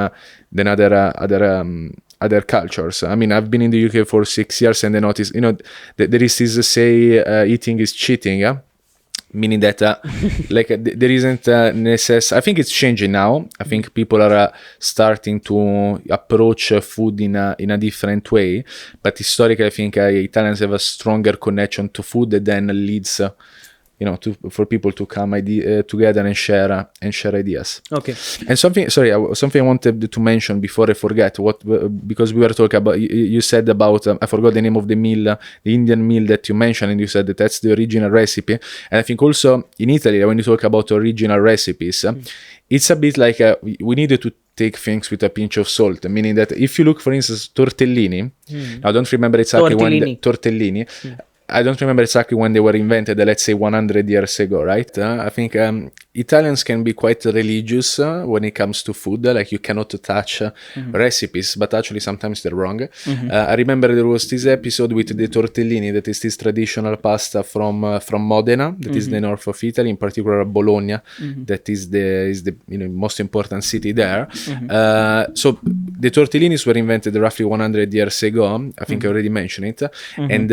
other cultures. I mean, I've been in the UK for 6 years, and I noticed, there is this say, eating is cheating, meaning that like there isn't I think it's changing now. I think people are starting to approach food in a different way, but historically I think Italians have a stronger connection to food that then leads for people to come together and share ideas. Okay. And something I wanted to mention before I forget, because we were talking about, you said about, I forgot the name of the meal, the Indian meal that you mentioned, and you said that that's the original recipe. And I think also in Italy, when you talk about original recipes, it's a bit like we needed to take things with a pinch of salt, meaning that if you look, for instance, tortellini, I don't remember exactly tortellini. I don't remember exactly when they were invented, let's say 100 years ago, right? I think Italians can be quite religious when it comes to food, like you cannot touch recipes, but actually sometimes they're wrong. I remember there was this episode with the tortellini, that is this traditional pasta from Modena, that is the north of Italy, in particular Bologna, that is the most important city there. So the tortellinis were invented roughly 100 years ago, I think I already mentioned it, and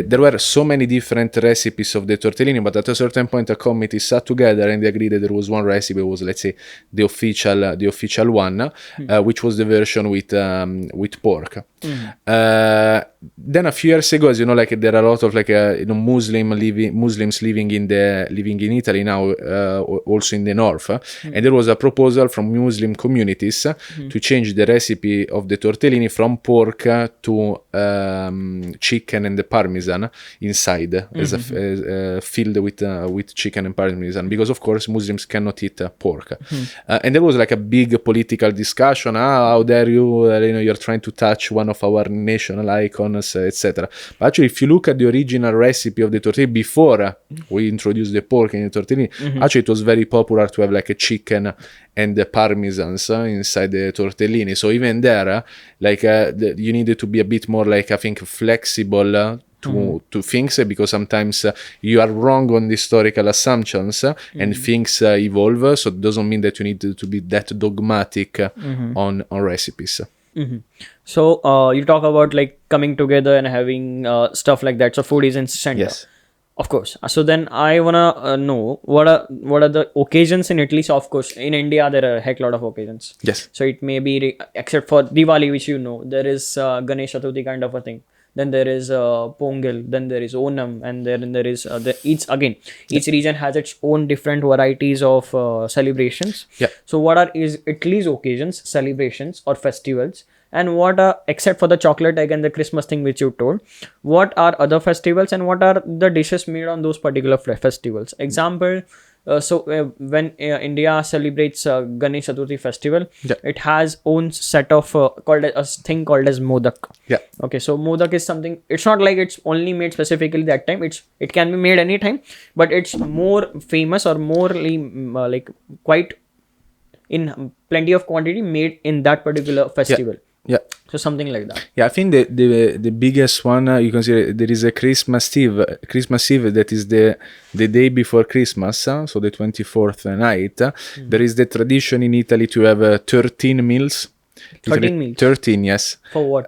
there were so many different recipes of the tortellini, but at a certain point a committee sat together and they agreed that there was one recipe, was, let's say, the official one, which was the version with pork. Then a few years ago, as you know, like there are a lot of like Muslims living in Italy now, also in the north, and there was a proposal from Muslim communities to change the recipe of the tortellini from pork to chicken and the parmesan inside, as filled with chicken and parmesan, because of course Muslims cannot eat pork. And there was like a big political discussion. How dare you? You're trying to touch one of our national icons, etc. But actually, if you look at the original recipe of the tortellini before we introduced the pork in the tortellini, actually it was very popular to have like a chicken and the parmesans inside the tortellini. So even there, like you needed to be a bit more, like, I think, flexible to things, because sometimes you are wrong on the historical assumptions and things evolve. So it doesn't mean that you need to be that dogmatic on recipes. So you talk about like coming together and having stuff like that. So food is in center. Yes. Of course. So then I wanna know what are the occasions in Italy. So of course in India there are a heck lot of occasions. Yes. So it may be except for Diwali, which there is Ganesh Chaturthi kind of a thing. Then there is Pongal, then there is Onam, and then there is each region has its own different varieties of celebrations. Yeah. So what is Italy's occasions, celebrations or festivals, and what are, except for the chocolate egg and the Christmas thing which you told, what are other festivals and what are the dishes made on those particular festivals? Example, when India celebrates Ganesh Chaturthi festival, it has own set of called as modak. Yeah. Okay, so modak is something. It's not like it's only made specifically that time. It can be made anytime, but it's more famous or more like quite in plenty of quantity made in that particular festival. Yeah. So something like that. Yeah, I think the biggest one you consider, there is a Christmas Eve that is the day before Christmas, so the 24th night. There is the tradition in Italy to have 13 meals. 13 meals? 13, yes. For what?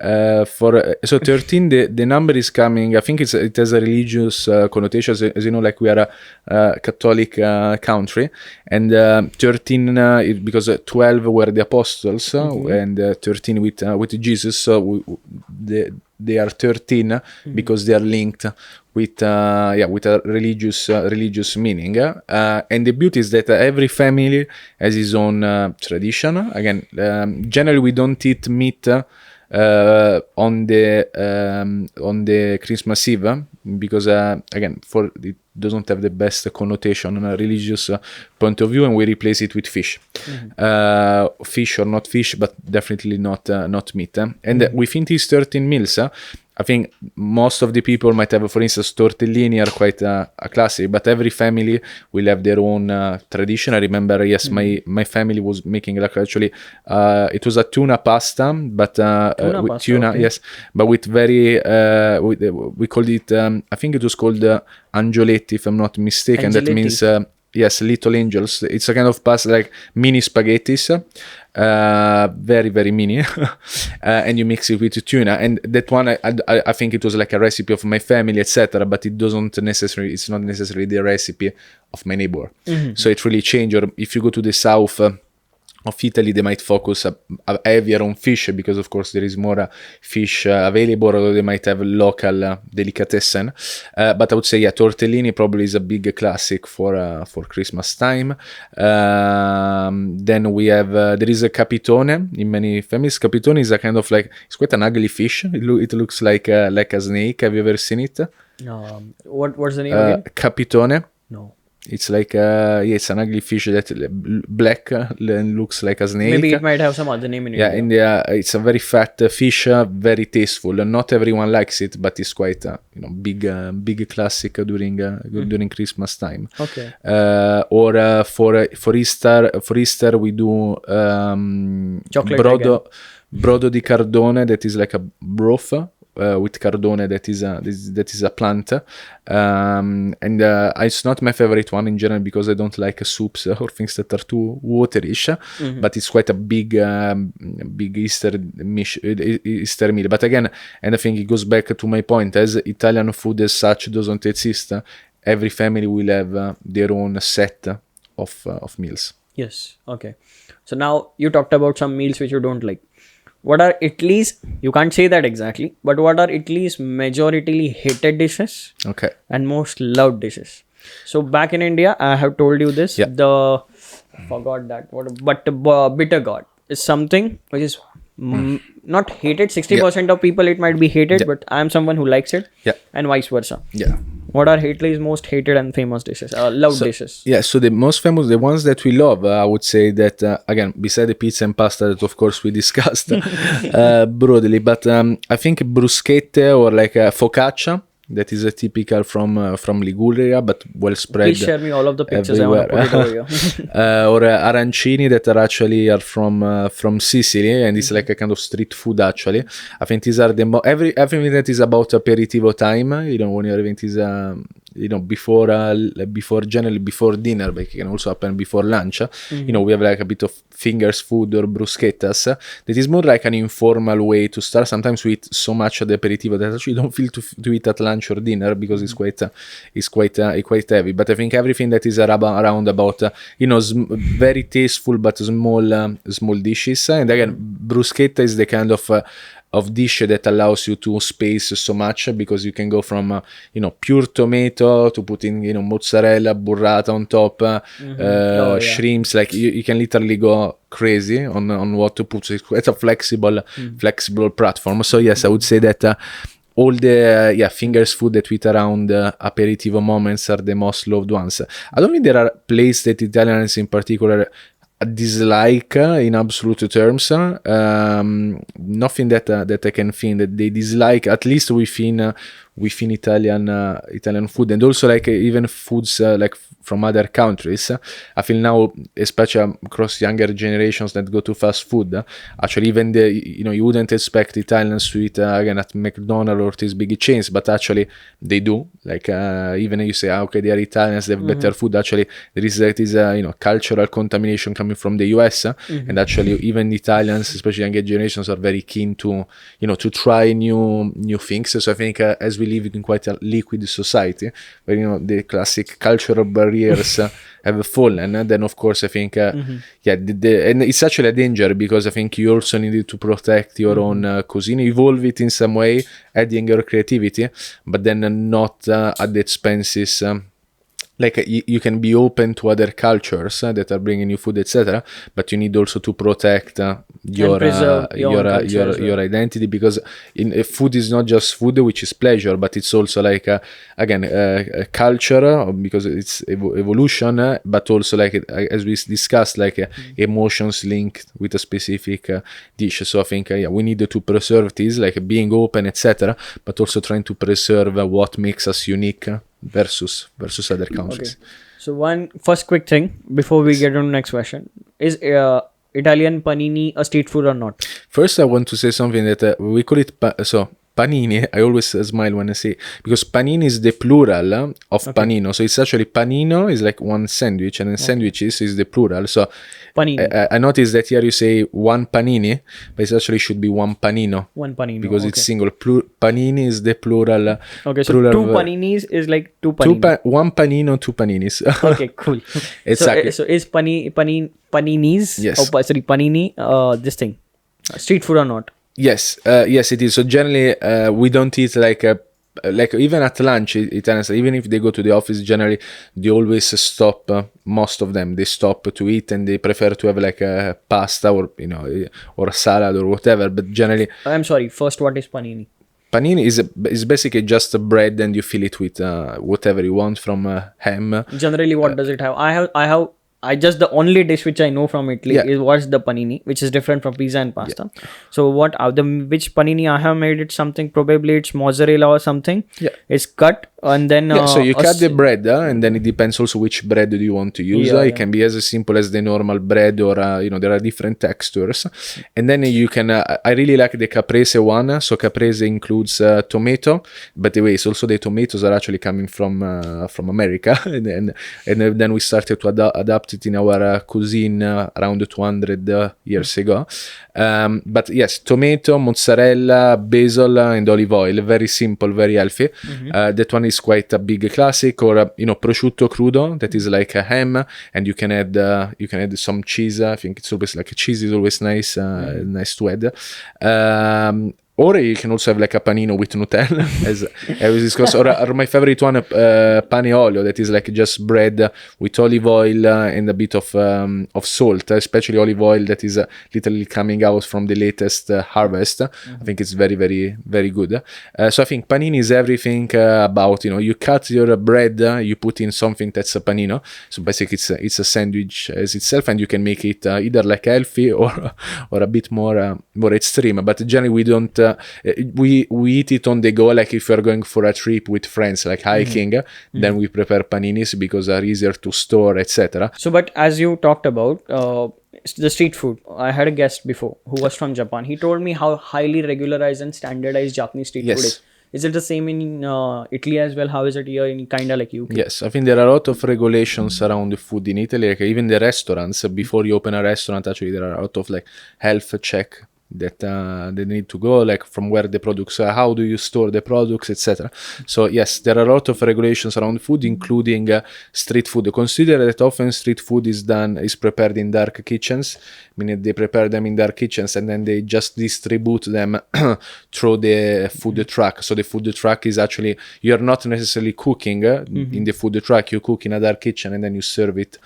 So 13, the number is coming, I think it has a religious connotation, as you know, like we are a Catholic country, and 13 because 12 were the apostles and 13 with Jesus, so they are 13 because they are linked with with a religious meaning. And the beauty is that every family has his own tradition. Again, generally we don't eat meat on the Christmas Eve because again, for it doesn't have the best connotation on a religious point of view, and we replace it with fish. Fish or not fish, but definitely not meat. And within these 13 meals, I think most of the people might have, for instance, tortellini are quite a classic, but every family will have their own tradition. I remember, yes, my family was making like actually, it was a tuna pasta, but with tuna, okay. Yes, but with very, we called it, I think it was called angioletti, if I'm not mistaken. Angioletti. That means, yes, little angels. It's a kind of pasta like mini spaghettis. Very very mini and you mix it with tuna, and that one I think it was like a recipe of my family, etc., but it's not necessarily the recipe of my neighbor. So it really changed. Or if you go to the south of Italy, they might focus heavier on fish because of course there is more fish available, or they might have local delicatessen, but I would say tortellini probably is a big classic for Christmas time. Then we have there is a capitone in many families. Capitone is a kind of like, it's quite an ugly fish. It looks like a snake. Have you ever seen it? No. What's the name again? Capitone. No. It's like it's an ugly fish that black and looks like a snake. Maybe it might have some other name in India. India it's a very fat fish, very tasteful. Not everyone likes it, but it's quite a big classic during Christmas time. Okay. Or for Easter we do brodo di cardone, that is like a broth. With cardone, that is a plant, and it's not my favorite one in general because I don't like soups or things that are too waterish. But it's quite a big Easter meal. But again, and I think it goes back to my point, as Italian food as such doesn't exist, every family will have their own set of meals. Yes. Okay. So now you talked about some meals which you don't like. What are Italy's, you can't say that exactly, but what are Italy's majoritarily hated dishes? Okay. And most loved dishes? So back in India, I have told you this, I forgot that, but bitter gourd is something which is not hated. 60% of people it might be hated, but I am someone who likes it, and vice versa. What are Italy's most hated and famous dishes, loved dishes? Yeah, so the most famous, the ones that we love, I would say that, again, beside the pizza and pasta that of course we discussed broadly, but I think bruschette or like focaccia, that is a typical from Liguria, but well spread. Please share me all of the pictures. Everywhere. I want to put it over here. Or arancini that are actually from Sicily, and it's like a kind of street food actually. I think these are everything that is about aperitivo time. When you're having this, generally before dinner, but it can also happen before lunch. We have like a bit of fingers food or bruschettas. That is more like an informal way to start. Sometimes we eat so much at the aperitivo that actually you don't feel to eat at lunch or dinner because it's quite heavy. But I think everything that is around about very tasteful but small dishes. And again, bruschetta is the kind of dish that allows you to space so much, because you can go from pure tomato to putting mozzarella, burrata on top, shrimps. Like you can literally go crazy on what to put. So it's a flexible platform. So yes, I would say that all the fingers food that we eat around aperitivo moments are the most loved ones. I don't think there are places that Italians in particular dislike in absolute terms. Nothing that I can think that they dislike, at least within Italian food, and also like even foods like from other countries. I feel now, especially across younger generations that go to fast food, actually even you wouldn't expect Italians to eat again at McDonald's or these big chains, but actually they do. Like even you say, okay, they are Italians, they have better food. Actually, there is cultural contamination coming from the US, and actually even Italians, especially younger generations, are very keen to try new things. So I think as we live in quite a liquid society, where, you know, the classic cultural barriers have fallen. And then, of course, I think, and it's actually a danger, because I think you also need to protect your own cuisine, evolve it in some way, adding your creativity, but then not at the expenses. Like you can be open to other cultures that are bringing you food, etc., but you need also to protect your your identity, because food is not just food, which is pleasure, but it's also like culture, because it's evolution, but also like as we discussed, like emotions linked with a specific dish. So I think we need to preserve this, like being open, etc., but also trying to preserve what makes us unique versus other countries. Okay. So one first quick thing before we get on to the next question is Italian panini a street food or not? First, I want to say something that we call it panini. I always smile when I say, because panini is the plural of panino. So it's actually panino is like one sandwich, and then sandwiches is the plural. So Panini. I noticed that here you say one panini, but it actually should be one panino. One panino. Because it's single. Panini is the plural. Okay, so plural two paninis is like two panini. One panino, two paninis. Okay, cool. Exactly. So is paninis? Yes. Oh, sorry, panini. This thing, street food or not? Yes, yes, it is. So generally, we don't eat like even at lunch, Italians, even if they go to the office, generally they always stop. Most of them, they stop to eat, and they prefer to have like a pasta or, you know, or a salad or whatever. But generally, I'm sorry. First, what is panini? Panini is basically just a bread, and you fill it with whatever you want, from ham. Generally, what does it have? I just the only dish which I know from Italy is what's the panini, which is different from pizza and pasta. Yeah. So what which panini I have made it something, probably it's mozzarella or something. Yeah, it's cut and then so you cut the bread, and then it depends also which bread do you want to use. It can be as simple as the normal bread, or you know, there are different textures. And then you can I really like the caprese one. So caprese includes tomato, but the way it's also the tomatoes are actually coming from America, and then we started to adapt it in our cuisine around 200 years ago. But yes, tomato, mozzarella, basil, and olive oil. Very simple, very healthy. That one is quite a big classic. Or you know, prosciutto crudo, that is like a ham, and you can add some cheese. I think it's always like cheese is always nice, nice to add. Or you can also have like a panino with Nutella, as we discussed. Or my favorite one, pane olio, that is like just bread with olive oil and a bit of salt, especially olive oil that is literally coming out from the latest harvest. I think it's very, very, very good. So I think panini is everything about, you know, you cut your bread, you put in something that's a panino. So basically it's a sandwich as itself, and you can make it either like healthy or a bit more extreme. But generally we don't. We eat it on the go, like if you're going for a trip with friends, like hiking, then we prepare paninis because they're easier to store, etc. So, but as you talked about the street food, I had a guest before who was from Japan. He told me how highly regularized and standardized Japanese street food is. Is it the same in Italy as well? How is it here in kind of like UK? Yes, I think there are a lot of regulations around the food in Italy. Like even the restaurants, before you open a restaurant, actually there are a lot of like health check that they need to go, like from where the products are, how do you store the products, etc. So yes, there are a lot of regulations around food, including street food. Consider that often street food is prepared in dark kitchens, meaning they prepare them in dark kitchens and then they just distribute them through the food truck. So the food truck is actually, you're not necessarily cooking in the food truck, you cook in a dark kitchen and then you serve it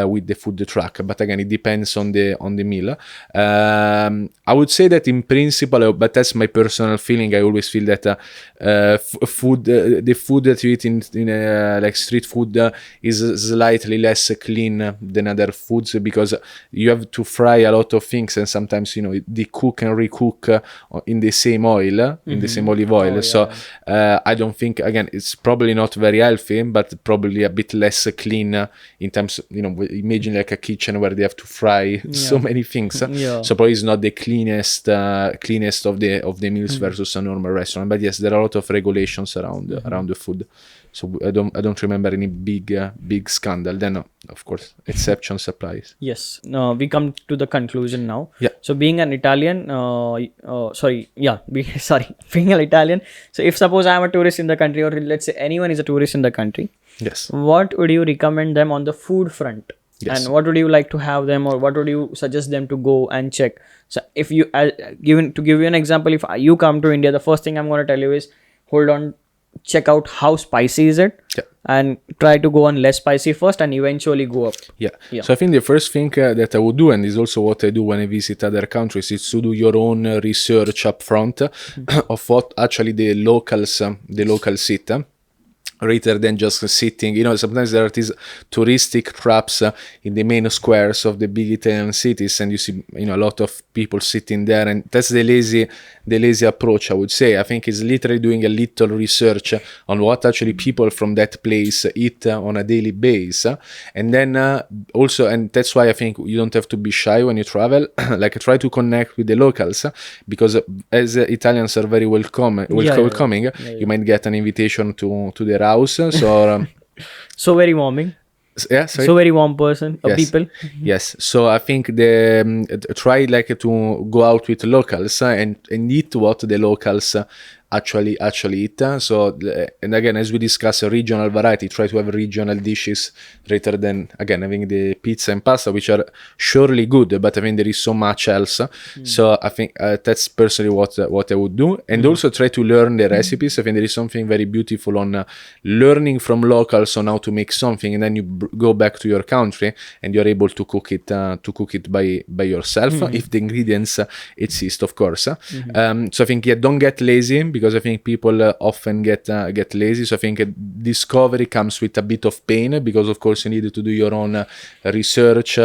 with the food truck. But again, it depends on the meal. I would say that in principle, but that's my personal feeling, I always feel that the food that you eat in like street food is slightly less clean than other foods, because you have to fry a lot of things, and sometimes, you know, they cook and recook in the same oil, in the same olive oil. I don't think, again, it's probably not very healthy, but probably a bit less clean in terms, you know, imagine like a kitchen where they have to fry so many things. Yeah. So probably it's not the cleanest of the meals versus a normal restaurant. But yes, there are a lot of regulations around the food. So I don't remember any big scandal. Then of course exceptions applies. Yes. We come to the conclusion now. Yeah. So being an Italian, being an Italian. So if suppose I am a tourist in the country, or let's say anyone is a tourist in the country, Yes. what would you recommend them on the food front? Yes. And what would you like to have them, or what would you suggest them to go and check? So if you, to give you an example, if you come to India, the first thing I'm going to tell you is, hold on, check out how spicy is it, and try to go on less spicy first, and eventually go up. Yeah. So I think the first thing that I would do, and is also what I do when I visit other countries, is to do your own research up front of what actually the locals eat. Rather than just sitting, sometimes there are these touristic traps in the main squares of the big Italian cities, and you see, a lot of people sitting there, and that's the lazy approach, I would say. I think it's literally doing a little research on what actually people from that place eat on a daily basis, and then also, and that's why I think you don't have to be shy when you travel. Like, try to connect with the locals, because as Italians are very welcoming, you might get an invitation to their house. So very warming. Yeah, sorry? So very warm person, people. Yes. So I think try like to go out with locals and eat what the locals actually eat. So, and again, as we discuss a regional variety, try to have regional dishes rather than, again, having the pizza and pasta, which are surely good, but I think there is so much else. So I think that's personally what I would do. And also try to learn the recipes. I think there is something very beautiful on learning from locals on how to make something, and then you go back to your country and you're able to cook it by yourself, if the ingredients exist, of course. So I think, don't get lazy, because I think people often get lazy. So I think discovery comes with a bit of pain, because of course you need to do your own research,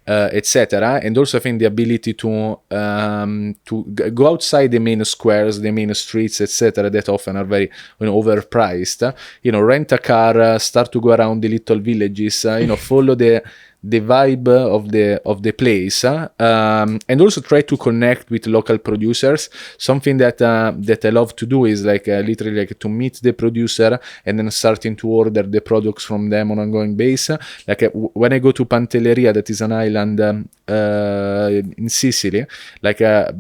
etc. And also I think the ability to go outside the main squares, the main streets, etc., that often are very overpriced. Rent a car, start to go around the little villages, follow the vibe of the place, and also try to connect with local producers. Something that I love to do is literally like to meet the producer and then starting to order the products from them on an ongoing basis. When I go to Pantelleria, that is an island in Sicily, I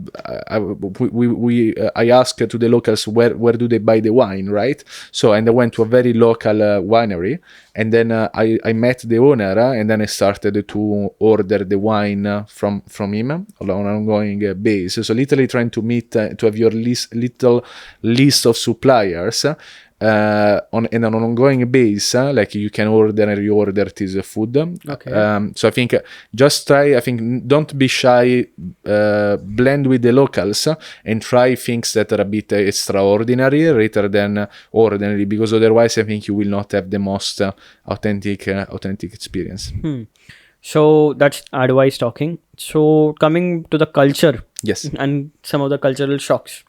asked to the locals where do they buy the wine, right? So, and I went to a very local winery, and then I met the owner, and then I started to order the wine from him on an ongoing basis. So literally trying to have your little list of suppliers on an ongoing basis, like you can order and reorder this food. Okay. So I think just try. I think don't be shy. Blend with the locals and try things that are a bit extraordinary rather than ordinary, because otherwise I think you will not have the most authentic experience. So that's advice talking. So coming to the culture, Yes. and some of the cultural shocks.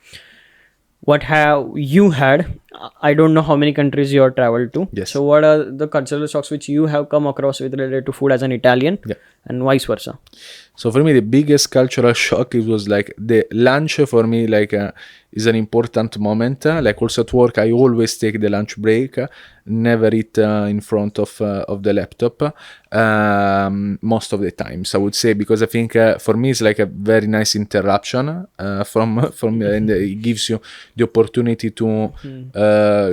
What have you had? I don't know how many countries you have traveled to. Yes. So what are the cultural shocks which you have come across with related to food as an Italian, and vice versa? So for me, the biggest cultural shock, it was like the lunch for me, is an important moment. Also at work, I always take the lunch break, never eat in front of the laptop, most of the times, I would say, because I think for me it's like a very nice interruption from and it gives you the opportunity to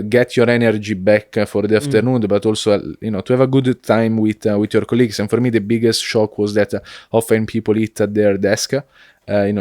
get your energy back for the afternoon, but also to have a good time with your colleagues. And for me, the biggest shock was that often people eat at their desk,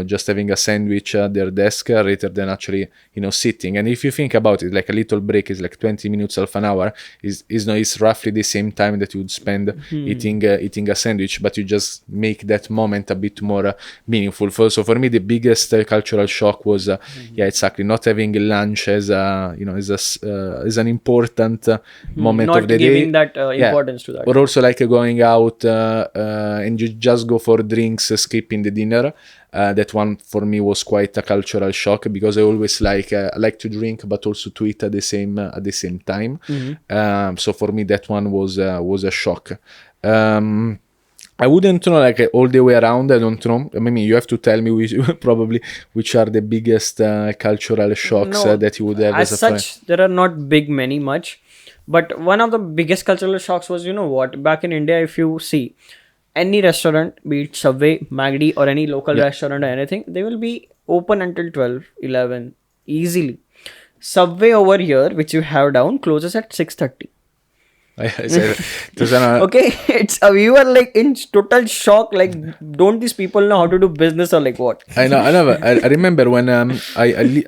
just having a sandwich at their desk rather than actually, sitting. And if you think about it, like a little break is like 20 minutes, half an hour, is roughly the same time that you would spend eating a sandwich, but you just make that moment a bit more meaningful. So for me, the biggest cultural shock was, exactly, not having lunch as as an important moment Not of the giving day. that importance to that. Or also going out and you just go for drinks, skipping the dinner. That one for me was quite a cultural shock, because I always like to drink but also to eat at the same time. So for me that one was a shock. I wouldn't know like all the way around. I don't know. I mean, you have to tell me probably which are the biggest cultural shocks No, that you would have as as a friend. such, there are not many much. But one of the biggest cultural shocks was, you know what, back in India, if you see any restaurant, be it Subway, McD, or any local restaurant or anything, they will be open until 12, 11, easily. Subway over here, which you have down, closes at 6:30. I said, there's an, Okay, it's we were like in total shock. Like, don't these people know how to do business or like what? I know. I remember when I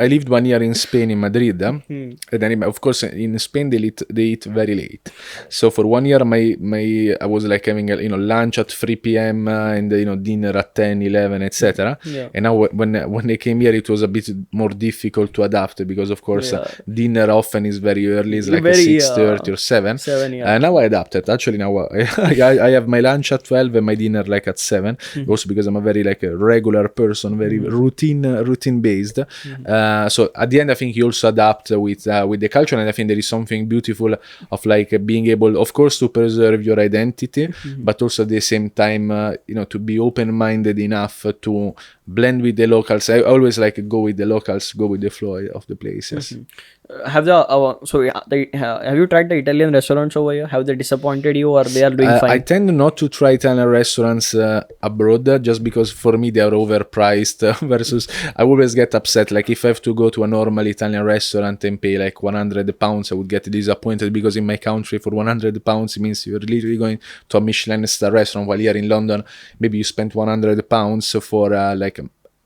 lived 1 year in Spain, in Madrid, and then of course in Spain they eat very late. So for 1 year, I was like having lunch at 3 p.m. And dinner at 10, 11, etc. Yeah. And now when I came here, it was a bit more difficult to adapt because of course dinner often is very early, it's like Very, 6:30 or 7. 7, yeah. Now I adapted. Actually, now I have my lunch at 12 and my dinner like at 7. Also because I'm a very like a regular person, very routine based. So at the end, I think you also adapt with the culture, and I think there is something beautiful of like being able, of course, to preserve your identity, but also at the same time, to be open-minded enough to blend with the locals. I always like go with the locals, go with the flow of the place. Yes. Have have you tried the Italian restaurants over here? Have they disappointed you, or they are doing I fine? tend not to try Italian restaurants abroad just because for me they are overpriced versus I always get upset. Like if I have to go to a normal Italian restaurant and pay like £100, I would get disappointed because in my country for £100 it means you're literally going to a Michelin star restaurant, while here in London maybe you spent £100 for like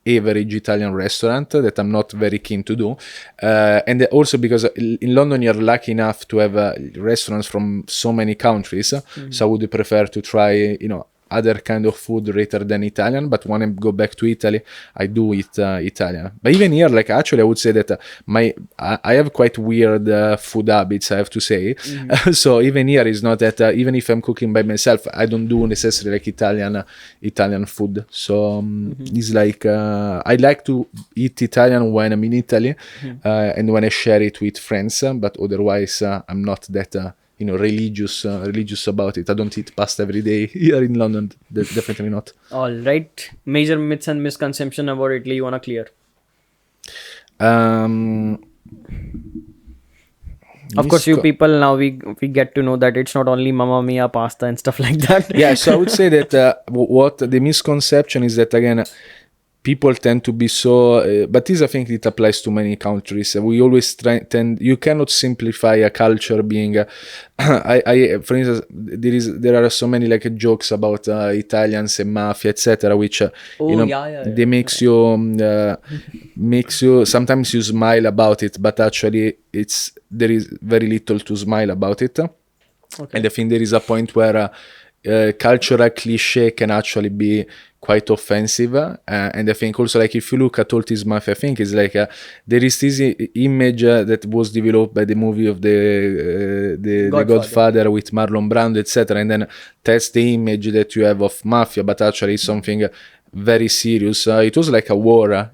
average Italian restaurant that I'm not very keen to do, and also because in London you're lucky enough to have restaurants from so many countries, so I would prefer to try other kind of food rather than Italian. But when I go back to Italy, I do eat Italian. But even here, like actually, I would say that I have quite weird food habits, I have to say. So even here is not that even if I'm cooking by myself, I don't do necessarily like Italian food. So it's like I like to eat Italian when I'm in Italy and when I share it with friends. But otherwise, I'm not that. Religious about it. I don't eat pasta every day here in London. Definitely not. All right. Major myths and misconception about Italy you wanna clear? Of course, you people now we get to know that it's not only Mamma Mia pasta and stuff like that. Yeah, so I would say that what the misconception is that again, people tend to be so, but this I think it applies to many countries. We always you cannot simplify a culture being, for instance, there are so many like jokes about Italians and mafia, etc., which they makes you sometimes you smile about it, but actually there is very little to smile about it. Okay. And I think there is a point where cultural cliche can actually be quite offensive, and I think also like if you look at all this mafia, I think it's like there is this image that was developed by the movie of the Godfather with Marlon Brando, etc., and then that's the image that you have of mafia, but actually it's something very serious. It was like a war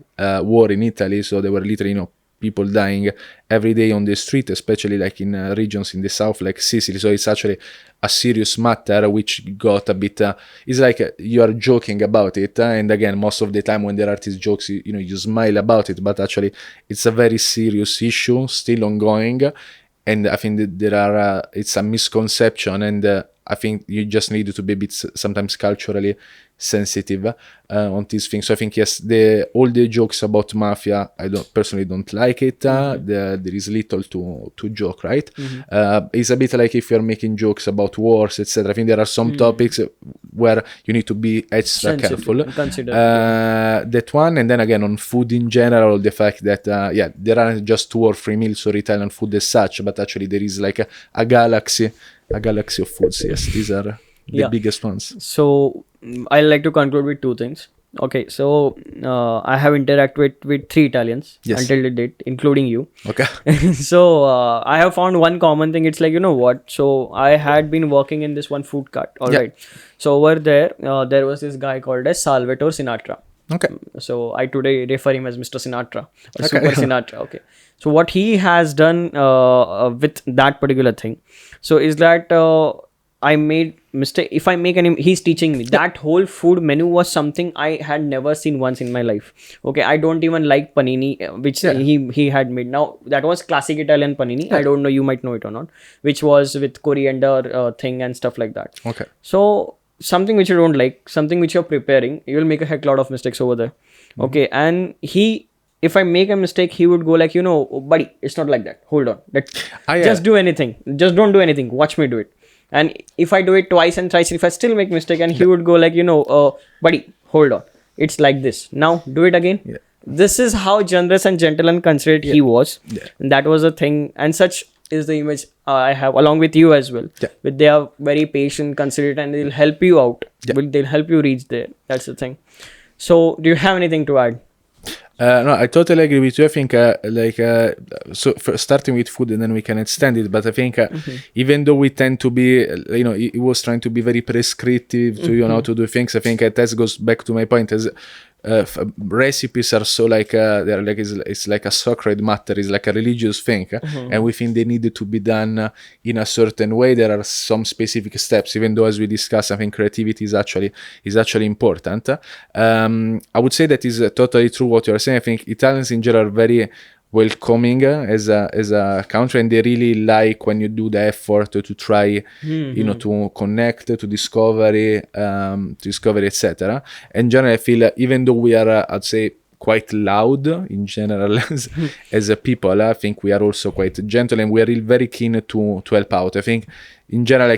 in Italy, so there were literally people dying every day on the street, especially like in regions in the south like Sicily. So it's actually a serious matter, which got a bit it's like you are joking about it, and again most of the time when there are these jokes you smile about it, but actually it's a very serious issue still ongoing. And I think that there are it's a misconception, and I think you just need to be a bit sometimes culturally sensitive on these things. So I think yes, all the jokes about mafia, I personally don't like it. There is little to joke, right? It's a bit like if you're making jokes about wars, etc. I think there are some topics where you need to be extra careful. That one, and then again on food in general, the fact that there aren't just 2 or 3 meals or Italian food as such, but actually there is like a galaxy of foods. Yes, these are the biggest ones. So I like to conclude with 2 things. Okay, so I have interacted with 3 Italians until the date, including you. Okay. So I have found one common thing. It's like, you know what? So I had been working in this one food cart. All right. So over there, there was this guy called as Salvatore Sinatra. Okay. So I today refer him as Mr. Sinatra or Super Sinatra. Okay. So what he has done with that particular thing, so is that I made mistake. If I make any, he's teaching me. That whole food menu was something I had never seen once in my life. Okay, I don't even like panini, which he had made. Now that was classic Italian panini. I don't know, you might know it or not, which was with coriander thing and stuff like that. Okay. So something which you don't like, something which you're preparing, you will make a heck lot of mistakes over there. Okay, and if I make a mistake, he would go like, "Oh, buddy, it's not like that. Hold on. Just do anything. Just don't do anything. Watch me do it." And if I do it twice and thrice, if I still make mistake, and he would go like, "Buddy, hold on. It's like this. Now do it again." Yeah. This is how generous and gentle and considerate he was. Yeah. And that was a thing. And such is the image I have along with you as well. Yeah. But they are very patient, considerate, and they'll help you out. Yeah. They'll help you reach there. That's the thing. So do you have anything to add? No, I totally agree with you. I think starting with food and then we can extend it. But I think even though we tend to be, he was trying to be very prescriptive to, to do things. I think that goes back to my point as recipes are so they're like it's like a sacred matter. It's like a religious thing, and we think they need to be done in a certain way. There are some specific steps, even though as we discussed, I think creativity is actually important. I would say that is totally true what you're saying. I think Italians in general are very welcoming as a country, and they really like when you do the effort to try to connect, to discover etc. In general, I feel even though we are I'd say quite loud in general as a people, I think we are also quite gentle, and we are really very keen to help out. I think in general,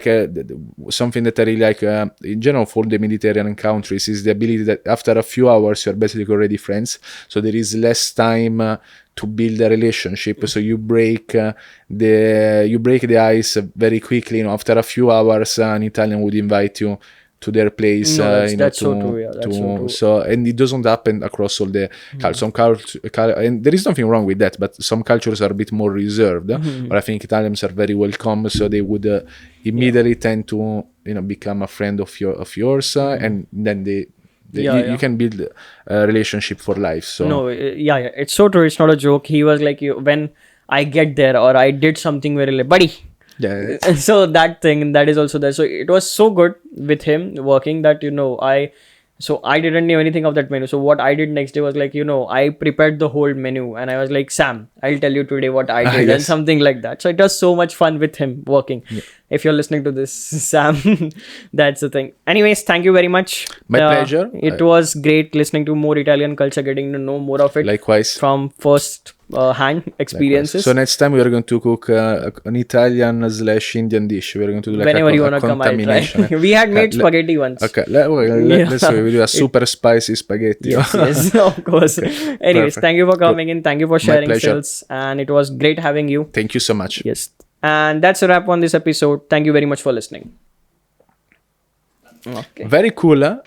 something that I really like in general for the Mediterranean countries is the ability that after a few hours you're basically already friends, so there is less time to build a relationship. So you break the ice very quickly. After a few hours, an Italian would invite you to their place. That's so true. Yeah, that's so true. So, and it doesn't happen across all the some culture, and there is nothing wrong with that. But some cultures are a bit more reserved. But I think Italians are very welcome, so they would immediately tend to become a friend of yours, and then you can build a relationship for life. So no, it's so true. It's not a joke. He was like, when I get there or I did something very like, buddy. Yeah. So that is also there. So it was so good with him working that I didn't know anything of that menu. So what I did next day was like, I prepared the whole menu, and I was like, Sam, I'll tell you today what I did, and something like that. So it was so much fun with him working. Yeah. If you're listening to this, Sam, that's the thing. Anyways, thank you very much. My pleasure. It was great listening to more Italian culture, getting to know more of it. Likewise. From first hand experiences. Likewise. So next time we are going to cook an Italian/Indian dish. We are going to do like whenever you want to come, I'll try. We had made spaghetti once. Okay, let's say we do a super spicy spaghetti. Yes, of course. Anyways, thank you for coming in. Thank you for sharing skills, and it was great having you. Thank you so much. Yes, and that's a wrap on this episode. Thank you very much for listening. Okay. Very cool.